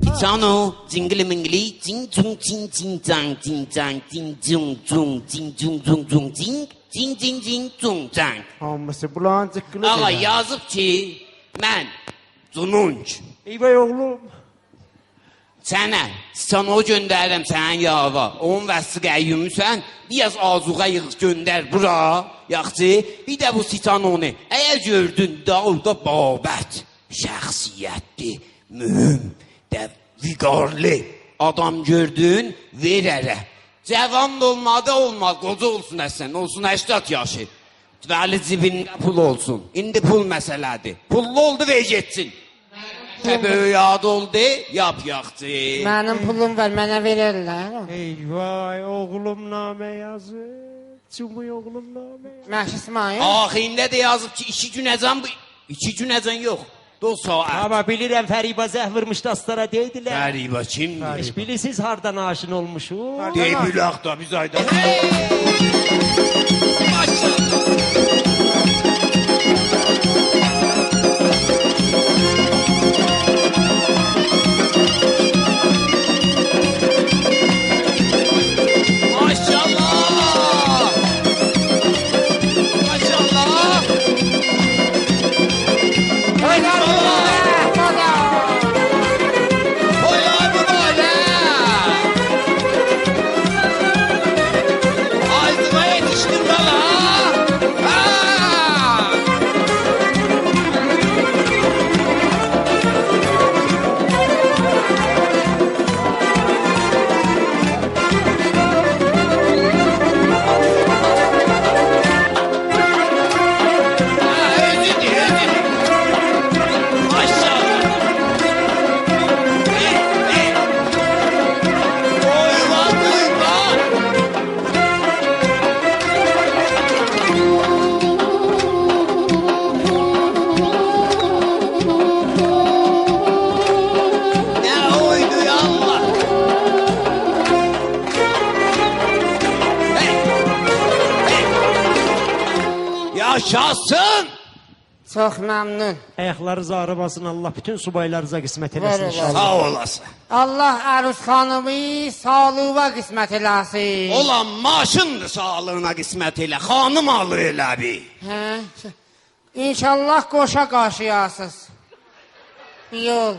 Siçano, cingili mingili, cing cung cing cing cang cing cang cing cung cung cing cung cung cung cing cing cing cing cung cang. Hamısı bulan cıqqılı. Ağa yazıb ki, mən Cununc. Eyvay oğlum. Sənə, sən o göndərirəm sənin yava. Onun vəsiqəyi yümüsən, biraz azuğa yığ göndər bura, yaxçı. Bir də bu sitanonu, əgər gördün, da babət, şəxsiyyətli, mühüm, də viqarlı adam gördün, ver ərə. Cavan da olmadı, olmaz, qoca olsun əsən, olsun 80 yaşı. Vəli cibində pul olsun. İndi pul məsələdir. Pullu oldu və getsin. Böyük adı oldu, yap yaxçı. Mənim pulum var, mənə verərlər. Eyvay oğlum namə yazıb. Cumay oğlum namə yazıb. Məşi İsmail. Axirində də yazıb ki, 2 gün əzən bu... 2 gün əzən yox. 9 saat. Ama bilirəm Fəriba zəh vurmuş dastara deydilər. Fəriba kimdir? Heç bilirsiniz hardan aşın olmuşum. Dey bülaq da biz ayda. Yaşasın! Çox məmnun. Ayaqlarınızı ağrı basın Allah bütün subaylarınıza qismət eləsin inşallah. Sağ olasın. Allah Əruz xanımı sağlığa qismət eləsin. Olan maşındır sağlığına qismət elə, xanım alır elə bir. Hə? İnşallah qoşa qaşıyasız. Yol.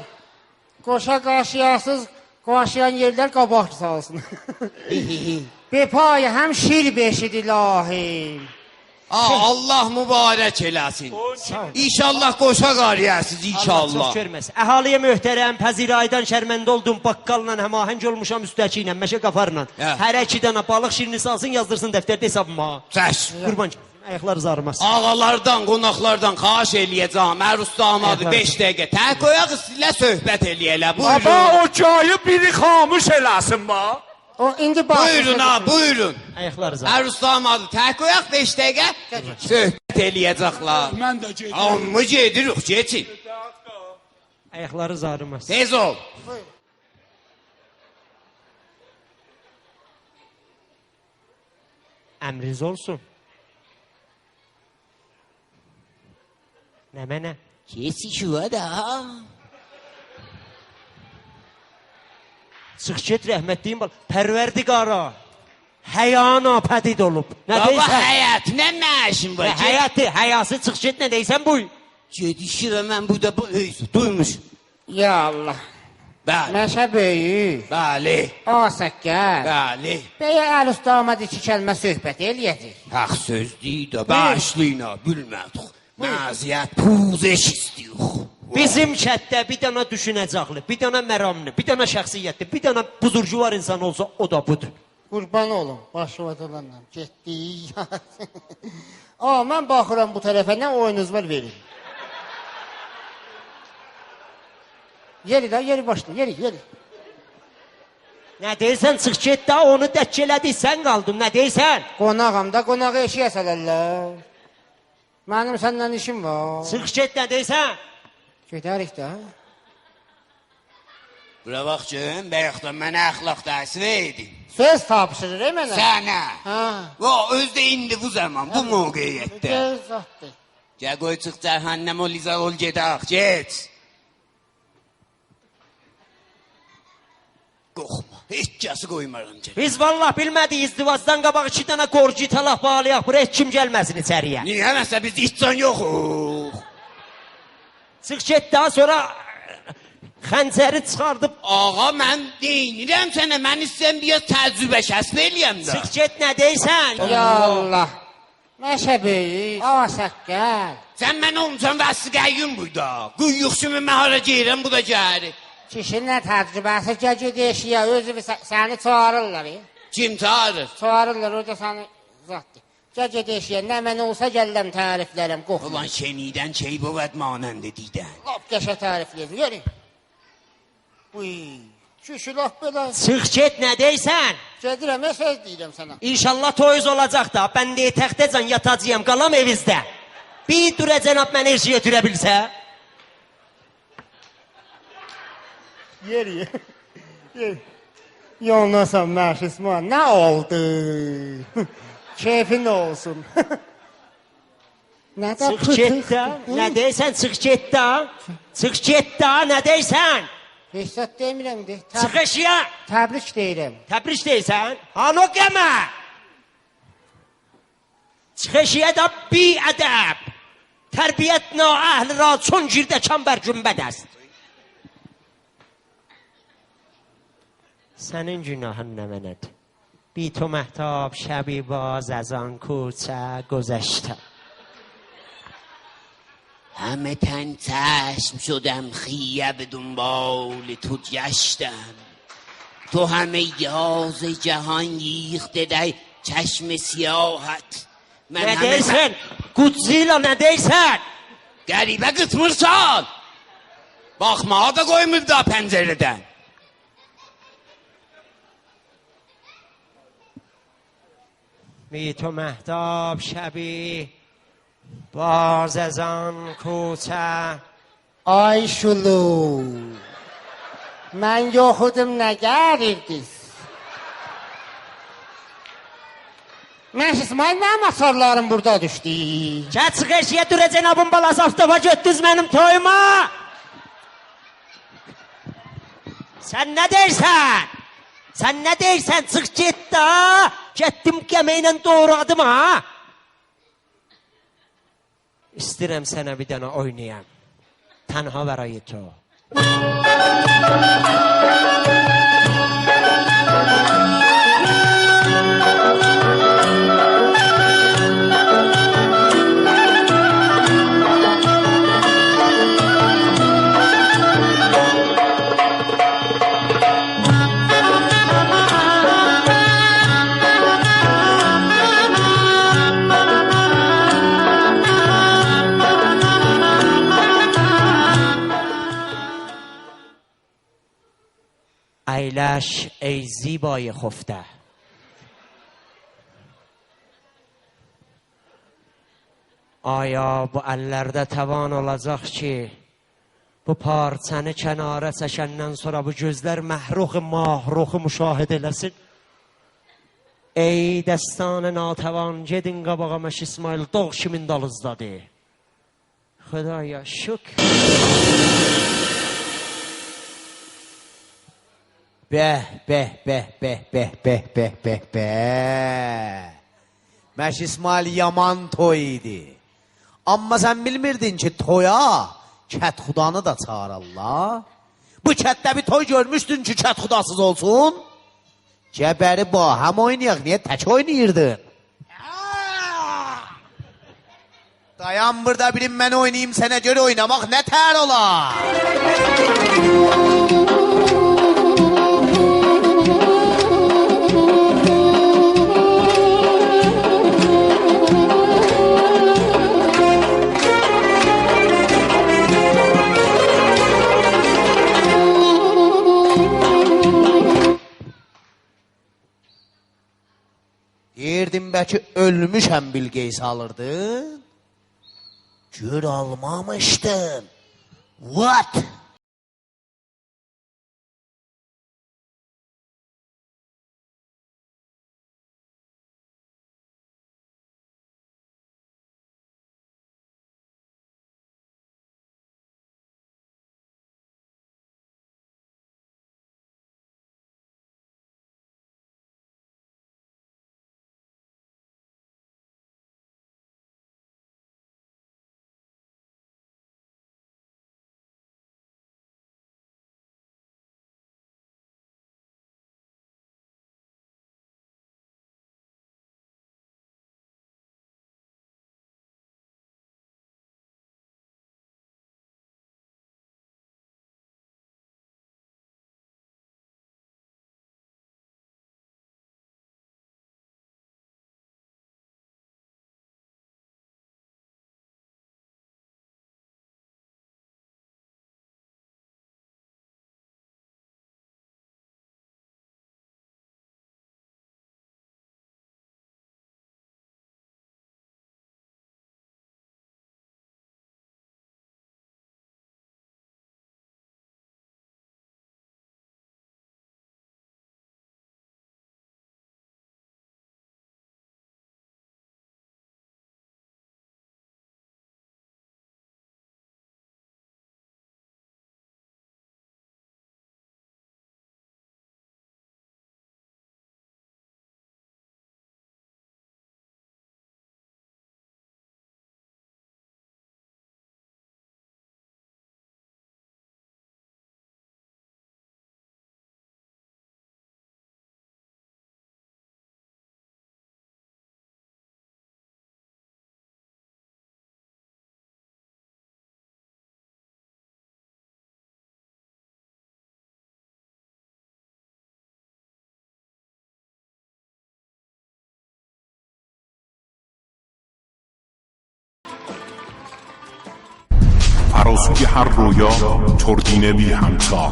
Qoşa qaşıyasız, qaşıyan yerlər qabaq salsın. Bepaya həm şir beşid ilahi. Allah mübarək eləsin. İnşallah qoşa qariyəsiz, Allah inşallah. çox görməsin. Əhaliyə möhtərəm, pəziraydan şərməndə oldum, baqqalla həmahəng olmuşam üstəki ilə, məşə qafarla. Hər iki dənə balıq şirini salsın, yazdırsın dəftərdə hesabıma. Səs. Qurban ayaqlarınız ağrımasın. Ağalardan, qonaqlardan xahiş eləyəcəm. Əruz damadı 5 dəqiqə. Tək qoyaq sizinlə söhbət eləyələ. Baba Buyurun. o çayı biri xamış eləsin ba. O indi bax. Buyurun ha, buyurun. Ayaqlarınız Əruz damadı tək qoyaq 5 dəqiqə. Söhbət eləyəcəklər. Mən də gedim. Amma gedirik, geçin. Ayaqlarınız ağrımasın. Tez ol. Əmriniz olsun. Nə mənə? Kesi şuva da. Çıx get rəhmətliyin bal. Pərverdigara. Həyana pədid olub. Nə Baba deyirsən? həyat, nə məşin var? Həyatı, həyası çıx get nə deyirsən buy. Gedişirəm mən burada bu duymuş. Ya Allah. Bəli. Məşə böyük. Bəli. Asəkkər. Bəli. Bəyə Əruz damadı 2 kəlmə söhbət eləyəcək. Haq söz deyil də, bağışlayın ha, bilmədik. Məziyyət, puzəş istiyor. Bizim kətdə bir dana düşünəcəkli, bir dana məramlı, bir dana şəxsiyyətli, bir dana buzurcuvar insan olsa o da budur. Qurban olum, başıvat olanla. Getdik. Mən baxıram bu tərəfə, nə oyunuz var verin. Yeri də, yeri başla, yeri. Nə deyirsən, çıx get də, onu dək elədik, sən qaldın, nə deyirsən? Qonağam da, qonağı eşiyə salarlar. Mənim səndən işim var. Çıx get, nə deyirsən? Gedərik də. Bura bax görüm, bəyəxdən mənə əxlaq dərsi verdin. Söz tapışırır, mənə? Sənə. Hə. Özdə indi bu zaman, bu mövqeyyətdə. Göz zatdır. Gəl qoy çıx cəhənnəm ol, izah ol, gedək, get. Qorxma, heç kəsi qoymaram gəl. Biz vallah bilmədik izdivazdan qabaq 2 dənə qorcu italaq bağlayaq, buraya heç kim gəlməsin içəriyə. Niyə nəsə biz itcan yoxuq? Çıx get daha sonra xəncəri çıxardıb. Ağa, mən deyinirəm sənə, mən istəyəm bir təcrübə kəsb eləyəm də. Çıx get, nə deyirsən? Ya Allah. Məşə böyük, hava səqqəl. Sən mən olmuşam vəssi qəyyum buyda. Quyuq kimi məhara geyirəm, bu da gəri. Kişinin nə təcrübəsi gecə eşiyə, özü səni çağırırlar. Kim çağırır? Çağırırlar, orada səni zatdır. Gecə eşiyə, nə mən olsa gələm təriflərəm, qoxma. Ulan şenidən şey bu vədmanəndə deydən. Lop qəşə tərifləyir, yeri. Uy, kişi lop belə. Çıx get, nə deyirsən? Gedirəm, nə söz deyirəm sənə. İnşallah toyuz olacaq da, mən deyə təxtəcən yatacağım, qalam evizdə. Bir durə cənab mənə işi götürə bilsə. Yeri. Yolnasan Məşisman, nə oldu? Keyfin olsun. Çıx get də, nə deyirsən, çıx get də. Çıx get də, nə deyirsən? Hesat demirəm de. Çıx eşiyə. Təbrik deyirəm. Təbrik deyirsən? Hano qəmə. Çıx eşiyə də bi ədəb. Tərbiyyət naəhli ra çon girdə çambər günbəd əst. Sənin günahın nə mənədir? بی تو مهتاب شبی باز از آن کوچه گذشتم همه تن چشم شدم خیه به دنبال تو گشتم تو همه یاز جهان ییخته در چشم سیاحت ندیسن Godzilla ندیسن Qəribə qıtmırsan Baxmağa da qoymur da pəncərədən بی تو مهتاب شبی باز از آن کوچه Ay şulu. Mən yoxudum, nə gəlirdiniz? Mən İsmail, mənim asarlarım burada düşdü. Çıx eşiyə durə cənabın balası aftafa götdüz mənim toyuma. Sən nə deyirsən? Sən nə deyirsən? Çıx get də. Getdim gəməklə doğradım ha. İstəyirəm sənə bir dənə oynayam. Tənha برای تو ایلش ای زیبای خفته آیا bu əllərdə tavan olacaq ki bu parçanı kənara çəkəndən sonra bu gözlər məhruxu mahruxu müşahidə eləsin ey dəstanı natavan gedin qabağa Məş İsmail dağ kimin dalızdadır Xudaya şükr Məş İsmail yaman toy idi. Amma sən bilmirdin ki toya kət xudanı da çağırırlar. Bu kətdə bir toy görmüşdün ki kət xudasız olsun. Gəbəri bahəm oynayaq, niyə tək oynayırdın? Dayan burada birim ben oynayayım sana göre oynamak ne ter ola. Yerdim belki ölmüşəm Bilgeys alırdın. Gör almamışdın. What? فراسوی هر رویا تردین بی همتا.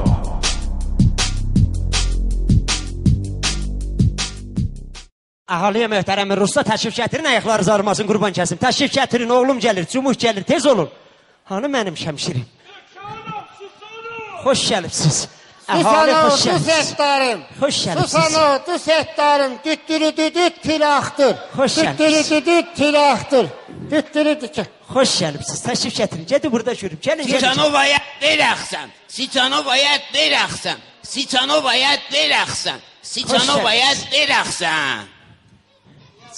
Əhaliyə möhtərəmi Rusda təşrif gətirin, ayaqları zarmasın, qurban kəsim. Təşrif gətirin, oğlum gəlir, cumuh gəlir, tez olun. Hanı mənim şəmşirim? Xoş gəlibsiz. Əhali xoş gəlibsiz. Xoş gəlibsiz. Susano, düsettarım, düttürü-düdüt tilaxdır. Xoş gəlibsiz. Düttürü-düdüt tilaxdır. Düttürü-düdüt. Xoş gəlibsiz, təşrif gətirin. Gedi burada görüm, gəlin, gəlin. Siçanovaya deyirəxsən. Siçanovaya deyirəxsən. Siçanovaya deyirəxsən. Siçanovaya deyirəxsən.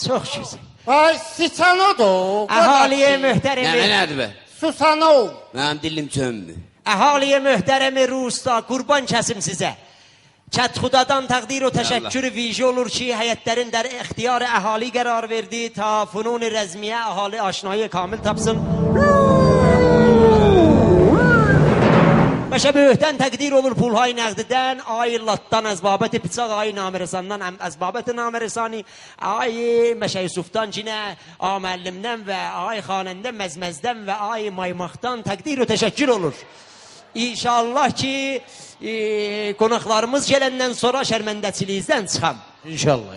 Çox gözəl. Ay, Siçanodur. Əhaliyə möhtərəmi. Nədir be? Susanov. Mənim dilim çöndü. Əhaliyə möhtərəmi Rusda, qurban kəsim sizə. Kətxudadan təqdir və təşəkkür vicə olur ki, həyətlərin در اختیار əhali qərar verdi, ta funun rəzmiyə əhali aşinayı kamil tapsın. Məşə böyükdən təqdir olur pulhay nəqdidən, ay latdan, əzbabəti bıçaq, ay namirəsandan, əzbabəti namirəsani, ay Məşə Yusufdan cinə, ay müəllimdən və ay xanəndə məzməzdən və ay maymaqdan təqdir və təşəkkür olur. İnşallah ki, qonaqlarımız gələndən sonra şərməndəçiliyizdən çıxam. İnşallah.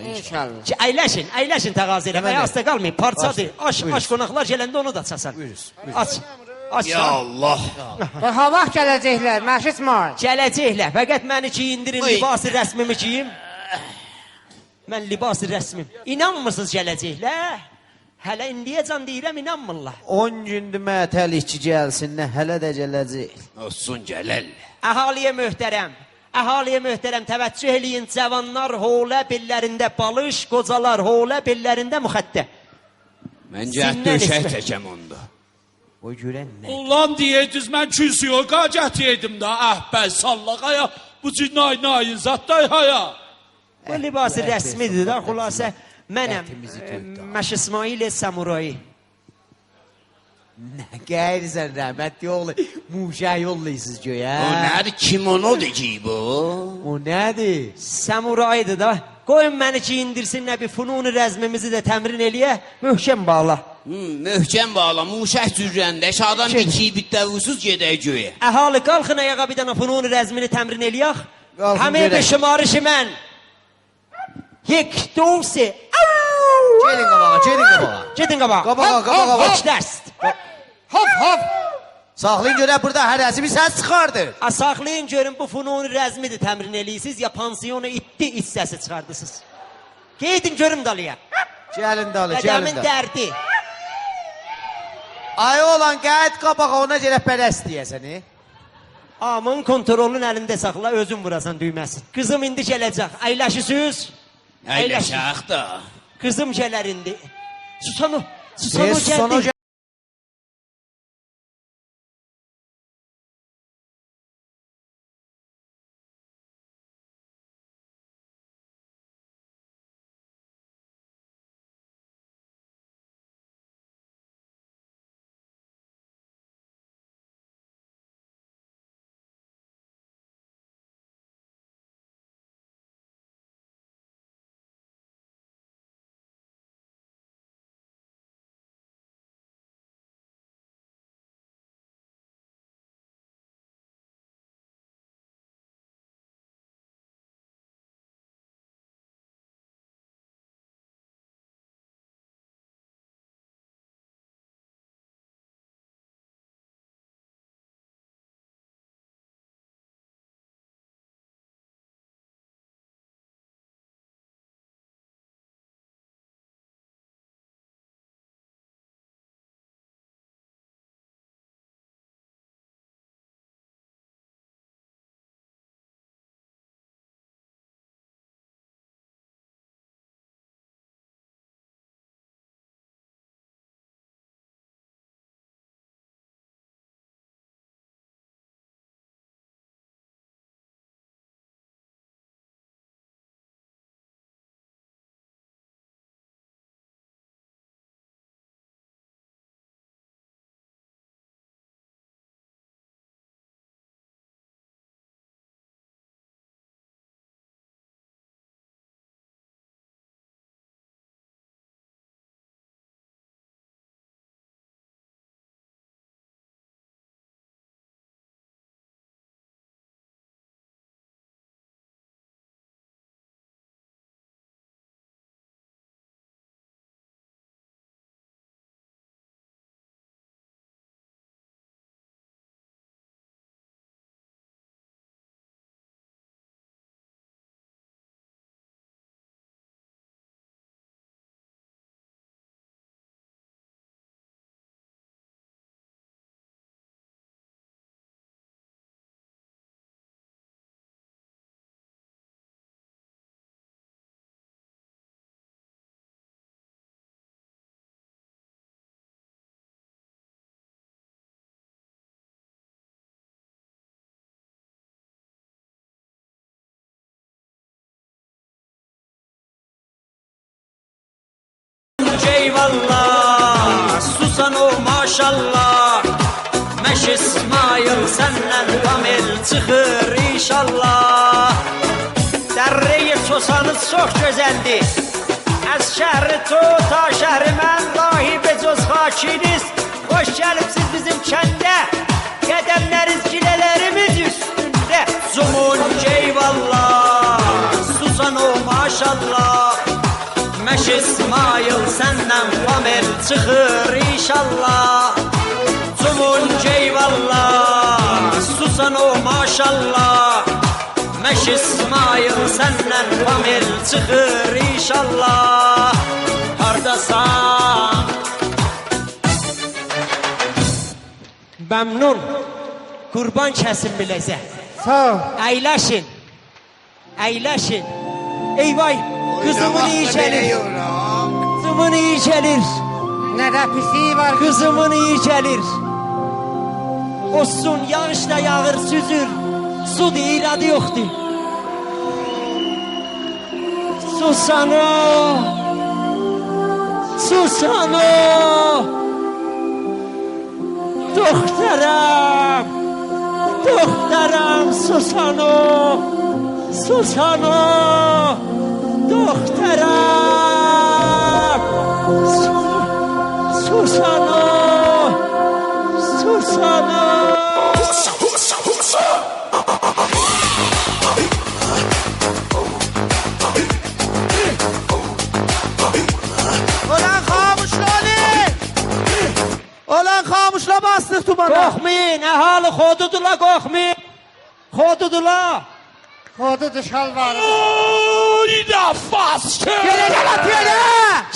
Ki, əyləşin təqazı eləməyə, asda qalmayın, parçadır. Aç qonaqlar gələndə onu da çasan. Aç. Ya Allah. Ha vaxt gələcəklər, Məşid İsmail. Gələcəklər, fəqət məni ki, indirin, libası rəsmimi giyim. Mən libası rəsmim. İnanmırsınız gələcəklər? Hələ indiyəcən deyirəm, inanmırlar. 10 gündür mətəlik ki, gəlsinlər, hələ də gələcək. Olsun gələr. Əhaliyə möhtərəm, təvəccüh eləyin, cavanlar holə bellərində balış, qocalar holə bellərində müxəttə. Məncə döşək təkəm onda. O görən nə? Ulan deyəcəz, mən küsüyoqa gətirdim də, bəs sallaqaya, bu cür nay zatday haya. Bu libası rəsmidir də, xülasə mənəm, Məş İsmail Samurayı. Nə qeyrisən rəhmət yolu, muşək yollayısınız göyə. O nədir, kimonodur ki bu? O nədir? Samuraydı da. Qoyun məni ki indirsin nə bir fununu rəzmimizi də təmrin eləyə. Möhkəm bağla. Möhkəm bağla, muşək cürrəndə, şadan bir kibitdə vusuz gedək göyə. Əhali qalxın ayağa bir dənə fununu rəzmini təmrin eləyək. Qalxın Həmin görək. bir şımarışı mən. Yek, doğrusu. Gelin qabağa, gelin qabağa. Gedin qabağa. Qabağa. Heç dəst. Hop hop. Saxlayın görək burada hərəsi bir səs çıxardır. Saxlayın görün bu fununu rəzmidir təmrin eləyirsiniz ya pansiyonu itdi iç səsi çıxardısınız. Gedin görüm dalıya. Gəlin dalı, gəlin Qədəmin dalı. dərdi. Ay olan qəd qabağa ona görə pərəst deyəsən. Amın kontrolun əlində saxla özün vurasan düyməsin. Qızım indi gələcək. Əyləşisiniz. Əyləşək da. Qızım gələr indi. Susano Susano gəldi. Eyvallah, susan o maşallah. Məş İsmail səndən kamil çıxır inşallah. Dərrəyə çosanız çox gözəldir. Az şəhri to ta şəhri mən rahibə coz xakiniz. Hoş gəlibsiz bizim kəndə. Qədəmləriz gilələrimiz üstündə. Zumun eyvallah, susan o maşallah. Məş İsmail səndən kamil çıxır inşallah. Cumun eyvallah, susan o maşallah. Məş İsmail səndən kamil çıxır inşallah. Hardasan? Məmnun. Qurban kəsin biləsə. Sağ ol. Əyləşin. Əyləşin. Eyvay. Kızımın iyi gelir. Kızımın iyi gelir. Ne de pisliği var. Kızımın iyi gelir. Olsun yağış da yağır süzür. Su değil adı yoktu. Susano. Susano. دخترم سوسانو سوسانو دخترم سوسانو سوسانو Ulan xamuşları! Ulan xamuşla bastık dumana. Qorxmayın, əhali xodudula qorxmayın. Xodudula. Xodudur şalvarı.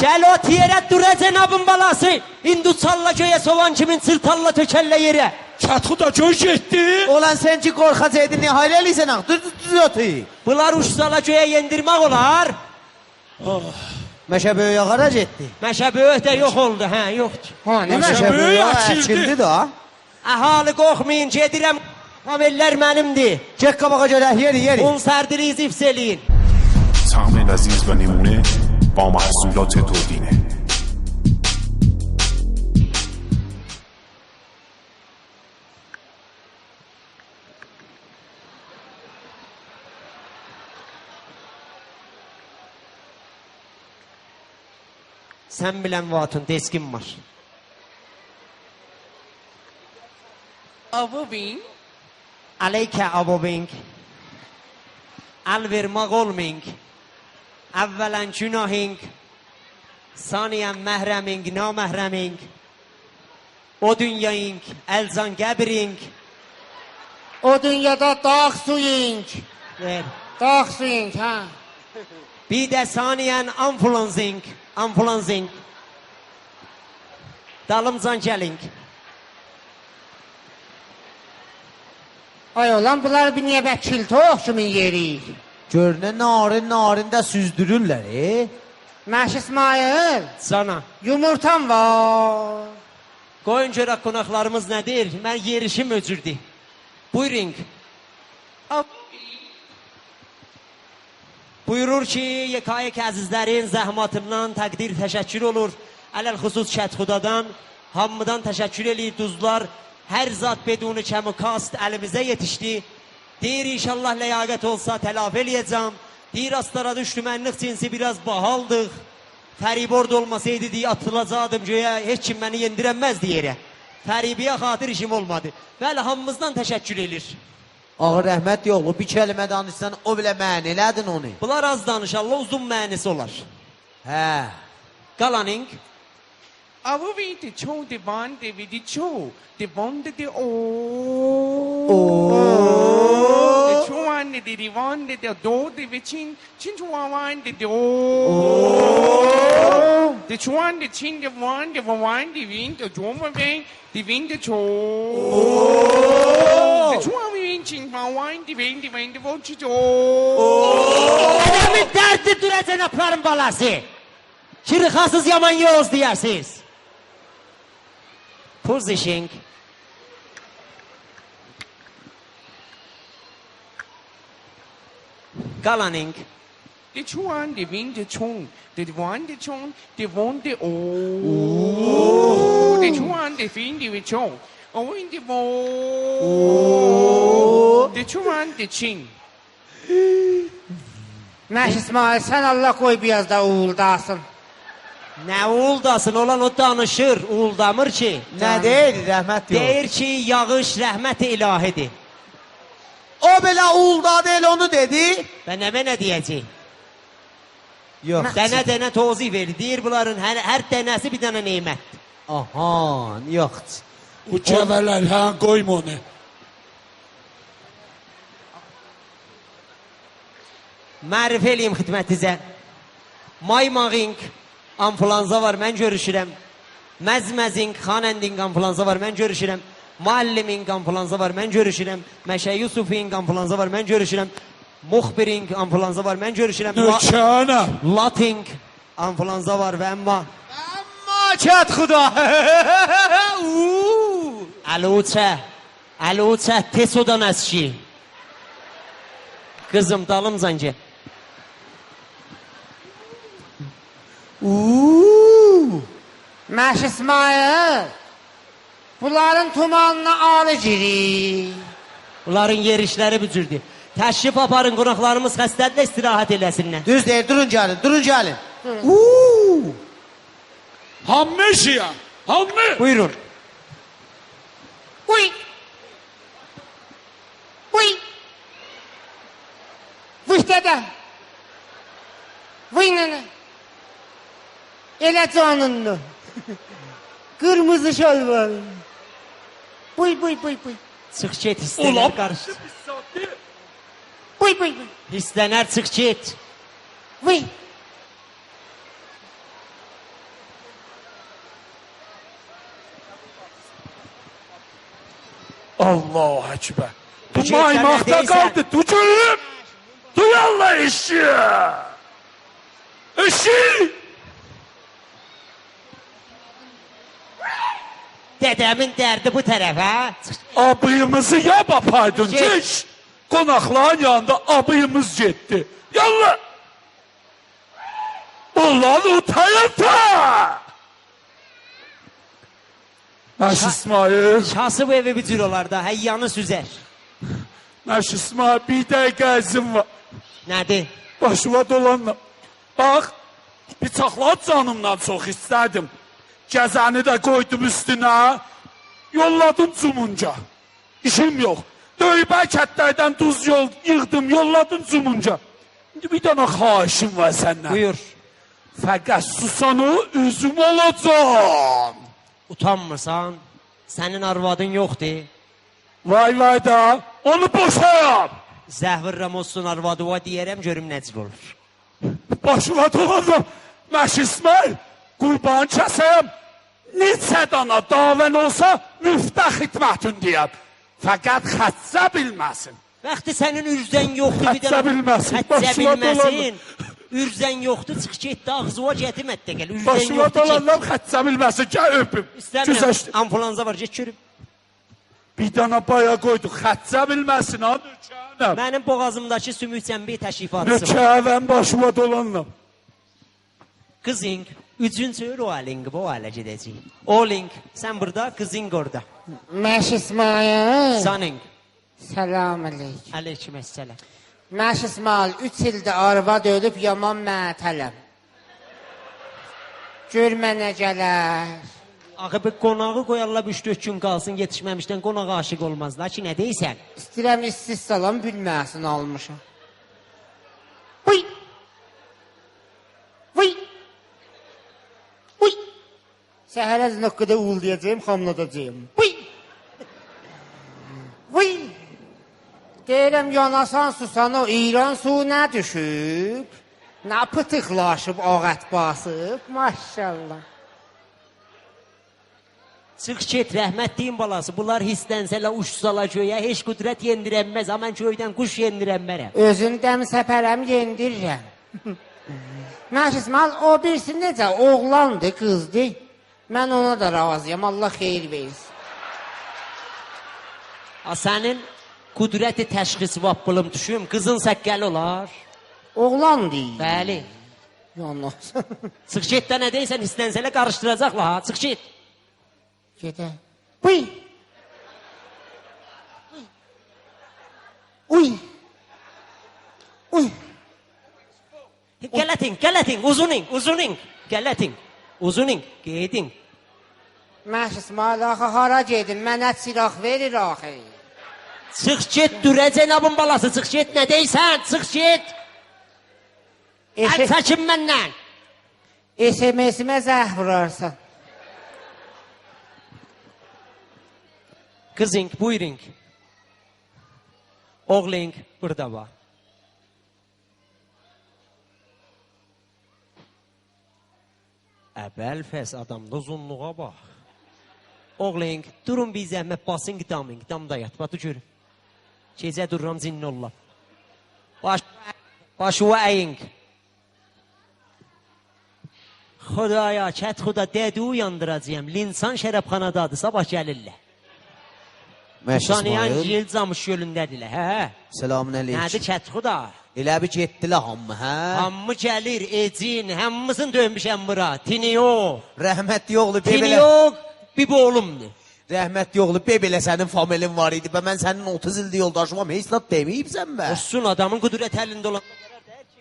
Gəl o tiyerə dura cənabın balası. İndu çalla göyə soğan kimin sırtalla tökəllə yerə. Çatxuda göy getdi. Ulan sen ki korkacaydın ne hayal eliysen ha? Düz otuyu. Bunlar uçsala göyə yendirmək olar. Meşe böyü yağarac etti. Məşə böyük də yox oldu, hə, yoxdur. Ha, ne Meşe meşe? böyü açıldı. açıldı da. Əhali qorxmayın, gedirəm. Hamellər mənimdir. Çek kabağa göre yeri. Un sərdiliyiz ifs eləyin. طعم لذیذ و نمونه با محصولات توردینه. Sən bilən vatun, deskin var. Avubin. Aleykə abobing. Alvermaq olming. Əvvələn günahing. Saniyən məhrəming, naməhrəming. O dünyaying, əlcan qəbring. O dünyada dağ suying. Ver. Dağ suying, ha. Bir də saniyən ambulanzing. Ambulanzing. Dalımcan gəling. Ay olan bunlar bir niye bekçilti oxşumun yeri. Görünə narin de süzdürürler Məş İsmail, Sana. yumurtam var. Qoyun görək qonaqlarımız nədir? Mən yerişim öcürdü. Buyurun. Buyurur ki, yekayək əzizlərin zəhmatından təqdir təşəkkür olur. Ələl xüsus Kətxudadan, hamıdan təşəkkür eləyir duzlar. Hər zat bedunu kəmikast əlimizə yetişdi. Deyir inşallah ləyaqət olsa tələf eləyəcəm. Deyir astara düşdü mənlik cinsi biraz bahaldıq. Fəribord olmasaydı deyə atılacaqdım göyə, heç kim məni yendirənməzdi yerə. Fəribiyə xatir işim olmadı. Bəli, hamımızdan təşəkkür edir. Ağır rəhmət yolu bir kəlmə danışsan o bilə məni elədin onu. Bunlar az danışarlar, uzun mənisi olar. Hə. Qalaning. Avubin de çoğu de van de vi de çoğu. De von de o. De çoğu anne de van de do de vi çin. Çin çoğu van de do. De çoğu anne çin de van de van de vin de çoğu van de vin de çoğu. De çoğu vin çin van de vin de von de çoğu. Adamın derdi duracaq apların balası. Kirixasız yaman yoz deyərsiniz. Position. Galaning. De çoğu de vin de çoğu. De van de çoğu. De von de o. De çoğu de vin de vi çoğu. O in de vo. De çoğu de çin. Məş İsmail, sen Allah koy biraz da uğuldasın. Nə uğuldasın, olan o danışır, uğuldamır ki. Nə deyir rəhmət yolu. Deyir ki, yağış rəhmət-i ilahidir. O belə uğuldadı el onu dedi. Və nə deyəcək? Yox. Dənə tozih verir. Deyir bunların hər dənəsi bir dənə neymətdir. Aha, yoxdur. Bu kəvələr, hə, qoyma onu. Mərif eləyim xidmətinizə. Maymağing ambulanza var, mən görüşürəm. Məzməzing, xanənding ambulanza var, mən görüşürəm. Müəlliming ambulanza var, mən görüşürəm. Məşə Yusufing ambulanza var, mən görüşürəm. Muxbiring ambulanza var, mən görüşürəm. Nökənə. Lating ambulanza var və əmma Kətxuda. Əluçə, tesodan əski. Qızım, dalımcan gəl. Məş İsmail, bunların tumanına alı girir. Bunların yer işləri bücürdür. Təşrif aparın, qonaqlarımız xəstədirlər, istirahət eləsinlər. Düz deyir, durun gəlin, durun gəlin. Hamı eşiyə, hamı. Buyurun. Uy. Uy. Vuy dede. Vuy nene. Ele canınlı. Kırmızı şalvar. Buy buy buy buy. Çıx get, hissənər qarışdı. Buy buy buy. Hissənər, çıx get. Vuy. Allahu Ekber. Bu Hücret, maymakta sen neredeysen? kaldı. Tucunum. Duyarla işi. İşi. Dədəmin dərdi bu tərəfə. Abıyımızı yap apaydın. Şey- Geç. Konakların yanında abıyımız gitti. Yallah. Ulan utayırta. Məş İsmail. Şahsı bu evi bücür olar da, həyyanı süzər. Məş İsmail bir dəqiqə əzim var. Nədir? Başıma dolanla. Bax, bıçaqlar canımdan çox istədim. Gəzəni də qoydum üstünə. Yolladım cumunca. İşim yox. Döybə kətlərdən duz yığdım, yolladım cumunca. İndi bir dənə xahişim var səndən. Buyur. Fəqət susanı üzüm olacaq. Utanmırsan? Sənin arvadın yoxdur. Vay vay da, onu boşayam. Zəhvirrəm olsun arvadı va deyərəm, görüm necə olur. Başıma dolandım. Məş İsmail, qurban kəsəyəm. Neçə dana davən olsa müftə xidmətin deyəm. Fəqət xəccə bilməsin. Vaxtı sənin ürzən yoxdur. Xəccə bilməsin, Xəccə başıma bilməsin. Ürzən yoxdur, çıx get, ağzıva gətirmət də gəl. Ürzən Başıma yoxdur, get. dolandım, xəccə bilməsin. Gəl öpüm. İstəmirəm, Güzəşdi. ambulanza var, get görüm. Bir dana baya qoyduq, xəccə bilməsin. Ha, nökərəm. Mənim boğazımdakı sümük cəmbi təşrifatçısı var. Nökərəm, başıma dolandım. Qızing, üçüncü roaling bu ailə gedəcək. Oling, sən burada, qızing orada. Məş İsmail. Saning, Selam aleyküm. aleyküm əssalam. Məş İsmail 3 ildir arvad ölüb yaman mətələm. Görmə nə gələr. Axı bir qonağı qoyarlar 3-4 gün qalsın, yetişməmişdən qonağa aşiq olmazlar ki, nə deyirsən? İstəyirəm işsiz salam bilməsin almışam. Uy. Uy. Uy. Səhərə nöqtədə uğuldayacağım, xamladacağım. Uy. Uy. Deyirəm yanasan susan o İran su nə düşüb? Nə pıtıqlaşıb, ağət basıb, maşallah. Çıx get, rəhmətliyin balası, bunlar hislənsələ, uçsalar göyə, heç qüdrət yendirənməz, amma mən göydən quş yendirənmərəm. Özündən səpərəm yendirirəm. Məş İsmail, o birisi necə, oğlandı, qızdı. Mən ona da razıyam, Allah xeyir versin. Sənin qüdrəti təşxisi vappılım düşüm, qızın səqqəl olar. Oğlan deyil. Bəli. Yalnız. Çıx get də nə deyirsən, hislənsələ qarışdıracaqlar ha, çıx get. Gedə. Uy. Uy. Uy. Gələtin, uzuning, gələtin, uzuning, gedin. Məş İsmail, axı hara gedin, mənə çıraq verir axı. Çıx get, dürə cənabın balası, çıx get, nə deyirsən, çıx get. Əl çəkin məndən. SMS-imə zəh vurarsan. Qızing, buyurun. Oğling, burada var. Əbəl fəs adamda uzunluğa bax. Oğling, durun bir zəhmət basın qidamda yat, batı görün. Gecə dururam zinni ollam. Başıva əyin. Xudaya, kət xuda dədi uyandıracağım. Linsan şərəbxanadadır, sabah gəlirlər. Məş Saniyan İsmail. yel camış gölündədirlər, hə? Selamun Nədir aleyküm. kət xuda? Elə bir getdilər hamı, hə? Hamı gəlir, ecin, hamımızın dönmüşəm bura. Tini yox. Rəhmətli oğlu Tini bebelə. yox, bir boğulumdur. Rəhmətli oğlu, belə sənin familin var idi. Mən sənin 30 ildir yoldaşıma heç zat deməyibsən bə. Olsun, adamın qüdrət əlində olanda qərar deyir ki,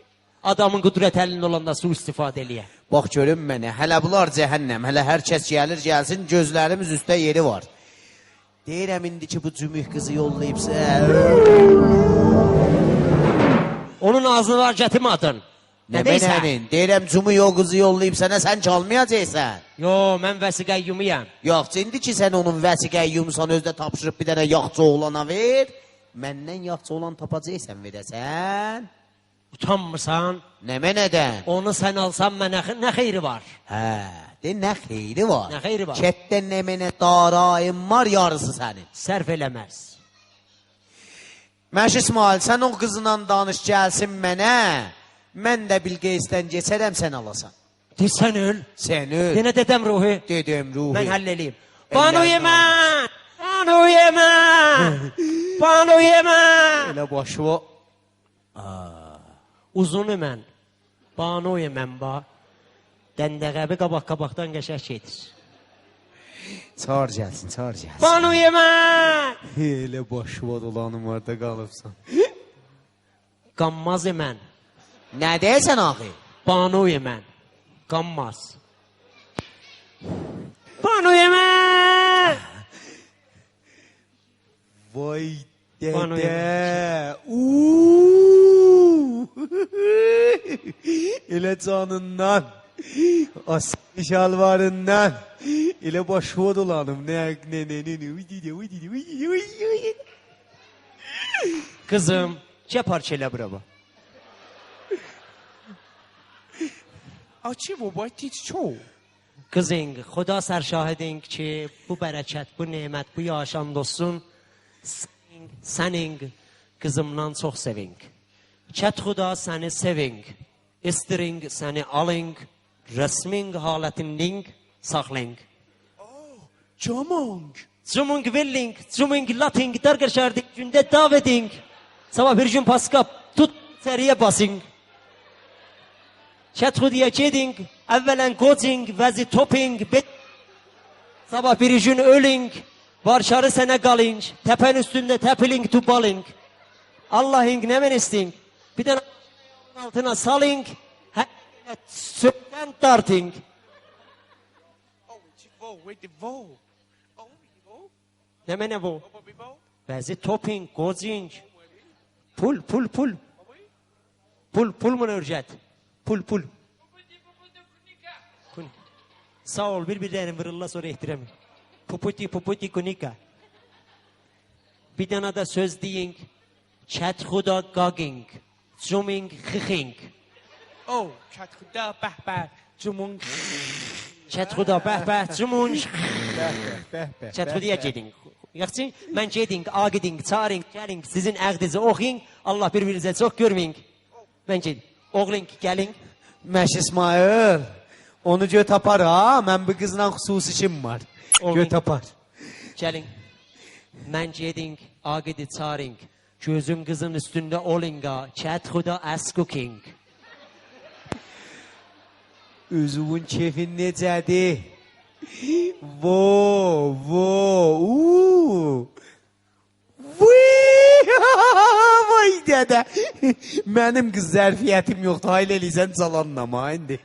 adamın qüdrət əlində olanda su istifadə eləyə. Bax görün mənə, hələ bunlar cəhənnəm, hələ hər kəs gəlir, gəlsin, gözlərimiz üstə yeri var. Deyirəm indi ki, bu cümük qızı yollayıbsə. Onun ağzını var gətirmədin. Nə deyirsən? Deyirəm cümük o qızı yollayıb sənə, sən çalmayacaqsan. Yo, mən vəsiqəyyumuyam. Yox, indi ki, sən onun vəsiqəyyumsan, özdə tapşırıb bir dənə yaxçı oğlana ver, məndən yaxçı olan tapacaqsan verəsən. Utanmırsan? Nəmə nədən? Onu sən alsan mənə nə xeyri var? Hə, de nə xeyri var? Nə xeyri var? Kətdə nə mənə darayım var, yarısı sənin. Sərf eləməz. Məş İsmail, sən o qızla danış gəlsin mənə, mən də Bilqeysdən geçərəm, sən alasan. Sən öl. Sən öl. Yenə dedəm Ruhi. Dedəm Ruhi. Mən həll eləyim. Banu yemən! Banu yemən! Banu yemən! Elə başı o. Uzunu mən. Banu yemən ba. Dəndəqəbi qabaq-qabaqdan qəşək gedir. Çağır gəlsin, çağır gəlsin. Banu yemən! Elə başı o dolanım orada qalıbsan. Qanmaz yemən. Nə deyirsən axı? Banu yemən. Qanmaz. Banu yemən! Vay Banu dədə. Elə canından, asli şalvarından, elə başıma dolanım. Kızım, çə parçayla bura bax. Açı baba, tiç çoğu. Qızın, Xuda sərşahidin ki, bu bərəkət, bu nemət, bu yaşam dostsun, sənin qızımdan çox seving. Kət Xuda səni seving, istiring səni aling, rəsmin halətinding, saxling. Camang. Cumung villing, cumung lating, dargərşərdik, gündə daveding. Sabah bir gün paskap, tut səriyə basing. Kət Xudaya geding, əvvələn qocing, vəzi toping, sabah bir gün öling, varşarı sənə qaling, təpən üstündə təpiling, tubaling. Allahing nə mən isting, bir dənə altına saling, hər sökdən darting. Nə mənə bu? Vəzi toping, qocing, pul. Pul mu örcət? Pul. Sağ ol, bir-birlərini vırırla sonra ehtirəmir. Puputi kunika. Bir dana da söz deyin. Kət Xuda qaging, cuming xixing. Oh, Kət Xuda bəh, cumung. Kət Xuda bəh, cumung. Kət Xudaya gedin. Yaxşı, mən gedin, agidin, çağırın, gəlin, sizin əqdizi oxuyun. Allah bir-birinizə çox görməyin. Mən gedin. Oğlun gəlin. Məş İsmail, onu gö tapar ha, mən bu qızla xüsusi işim var. Gö tapar. Gəlin. Mən gedin, agidi çağırın. Gözüm qızın üstündə olinga. Kət Xuda əskuking. Üzümün keyfin necədir? Vay dədə. Mənim qız zərfiyyətim yoxdur. Hayl eləysən calanlama indi.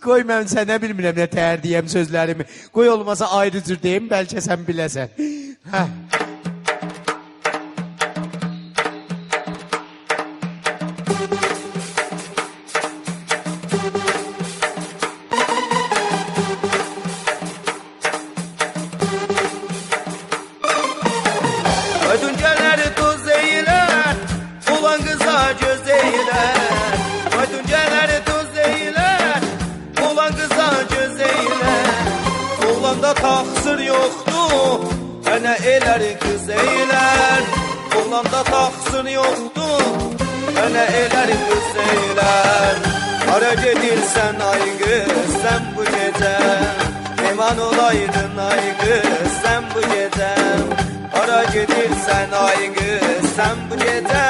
Qoy mən sənə bilmirəm nə təhər deyəm sözlərimi. Qoy olmasa ayrı cür deyim, bəlkə sən biləsən. Hə. Ödünceleri tuz eyler, ulan kıza göz eyler. Ödünceleri tuz eyler, ulan kıza göz eyler. Oğlanda taksır yoktu, ene eyler kız eyler. Oğlanda taksır yoktu, ene eyler kız eyler. Hara gedirsen ay kız sen bu gece, eman olaydın ay kız sen bu gece. Hara gedirsen ay kız sen bu gece,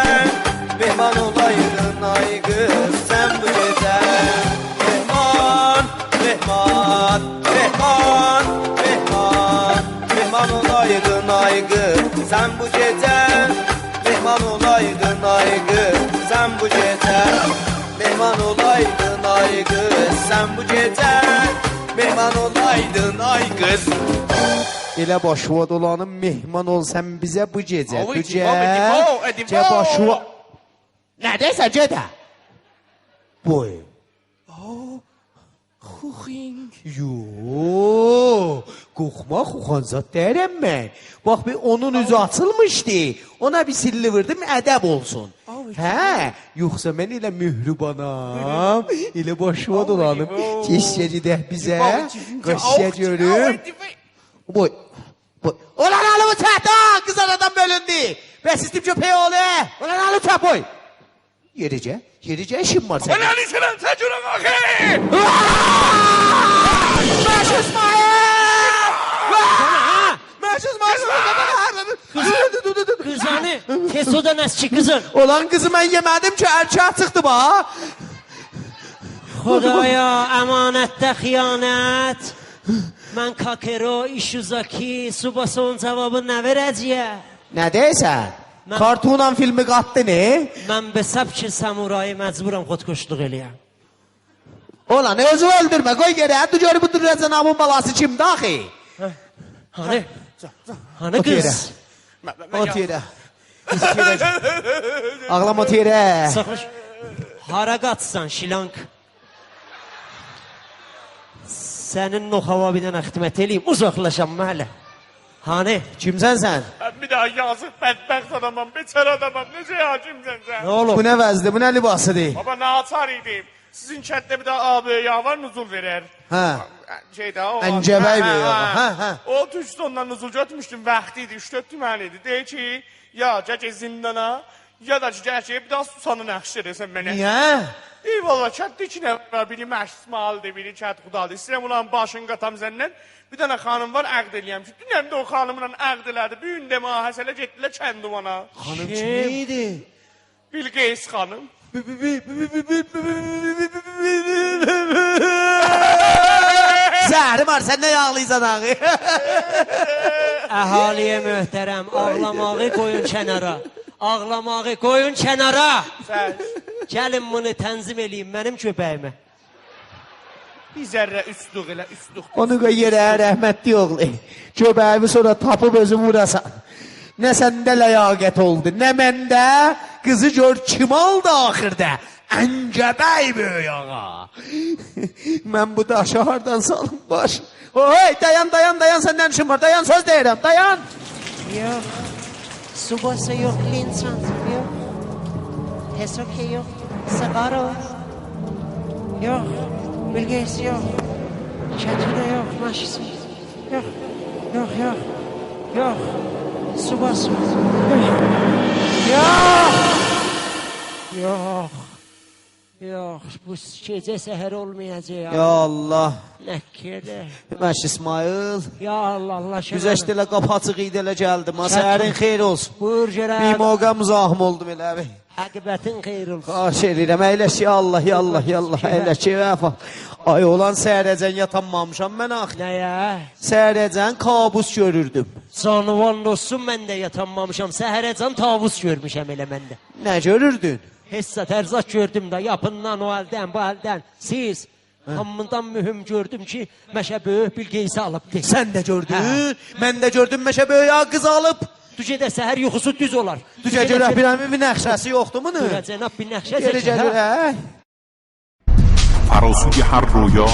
mehman olaydın ay kız sen bu gece. Mehman, mehman, mehman, mehman, mehman olaydın ay qız, sən bu gecə. Mehman olaydın ay qız, sən bu gecə. Mehman olaydın ay qız, sən bu gecə. Mehman olaydın ay qız. Elə başıva dolanım mehman ol sən bizə bu gecə. Oy, Dücə. Edip, Gə başıva. Nə deyirsən gedə? Boy. Xuxing. Yo, qoxma xuxanzat deyirəm mən. Bax bir onun üzü açılmışdı. Ona bir silli vurdım ədəb olsun. Hə, yoxsa mən elə mühribanam. Elə başıva dolanım. Keşkə gedək bizə. Qaşıya görüm. Boy. Boy. Ulan alımı çəkdən, qız aradan bölündü. Bəs istim köpəyi oğlu. Ulan alımı çək boy. Yericə işim var sənin. Ulan içilen tecrüben akı. Məş İsmail! Məş İsmail! Kızanı, tez o da nəsçi kızın. Olan qızı mən yemədim ki, erkək çıxdı ba. Xudaya əmanətdə xiyanət. Mən Kakero, İşuzaki, Subason cavabı nə verəcəyəm? Nə deyirsən? Kartunan filmi qatdı ne? Mən besəb ki, samurayı məcburam xodkoşluq eləyəm. Olan özü öldürmə, qoy geri. Həddi görü bu duracaq namın balası kimdə axı? Hani? Hani qız? Ot yerə. Ağlam ot yerə. Saxlaş. Hara qaçsan, şilank. Sənin noxava bir dənə xidmət eləyim, uzaqlaşam mələ. Hani? Kimsən sən? Bir daha yazık bedbəxt adamam, beçər adamam. Necə hakimsən sən? Nə olur? Bu nə vəzdir, bu nə libasıdır? Baba naçar idim. Sizin kətdə bir daha abi yavar nuzul verer. Hə. Şeydə o. Əncəbəy bir yavar. Hə, hə. O Türkistondan nuzul götürmüşdüm, vaxtı idi, 3-4 tüməniydi. Deyir ki, ya gəcə zindana, ya da ki, gərçəyə bir daha susanı nəxş edəsən mənə. Niyə? İyi valla, kətdə iki nəfər, biri Məşismalıdır, biri Kət Xudadır. İstəyirəm ulan başını qatam səndən. Bir dənə xanım var, əqd eləyəm ki, dünəmdə o xanımla əqd elədi. Bir gün demə, həsələ getdilər kəndivana. Xanım kim idi? Bilqeys xanım. Zəhri var, sən nə yağlıysan ağı? Əhaliyə möhtərəm, ağlamağı qoyun kənara. Ağlamağı qoyun kənara. Gəlin bunu tənzim eləyim mənim köpəyimə. Bir zərrə üsluq elə, üsluq. Onu qoy yerə, rəhmətli oğlu. Köbəyimi sonra tapıb özü vurasan. Nə səndə ləyaqət oldu, nə məndə. Qızı gör kim aldı axırda. Əncəbəy böyük ağa. Mən bu daşı hardan salım baş. Oy, dayan, dayan, dayan, səndən işim var. Dayan, söz deyirəm, dayan. Yox. Subasa yox, linsan yox. Hesoke yox. Sigaro. Yox. Bilgeys yox. Çətine yox. Maşisi. Yox. Yox, yox. Yox. Subasa. Yox. Yox. Yox. Bu gecə səhər olmayacaq. Ya Allah. Nəkkədə. Məş İsmail. Ya Allah, Allah şəhər. Güzəşdə elə qapı açıq idi elə gəldim. Səhərin xeyir olsun. Buyur görək. Bir moqa müzahim oldum elə abi. Aqibətin xeyir olsun. Xahiş edirəm, əyləş ya Allah, ya Allah, ya Allah, əyləş ki, vəfa. Ay olan səhərəcən yatanmamışam mən axı. Nəyə? Səhərəcən kabus görürdüm. Canıvan olsun, mən də yatanmamışam. Səhərəcən tavus görmüşəm elə məndə. Nə görürdün? Hessat ərzaq gördüm də, yapından, o əldən, bu əldən. Siz, hamından mühüm gördüm ki, Məşə böyük Bilgeysi alıbdır. Sən də gördün, mən də gördüm Məşə böyük qız alıb. Düzədə səhər yuxusu düz olar. Düzə görək bir əmin bir nəxşəsi yoxdur bunu? Düzə cənab bir nəxşə Geri çəkir. gəlir, hə? فراسوی هر رویا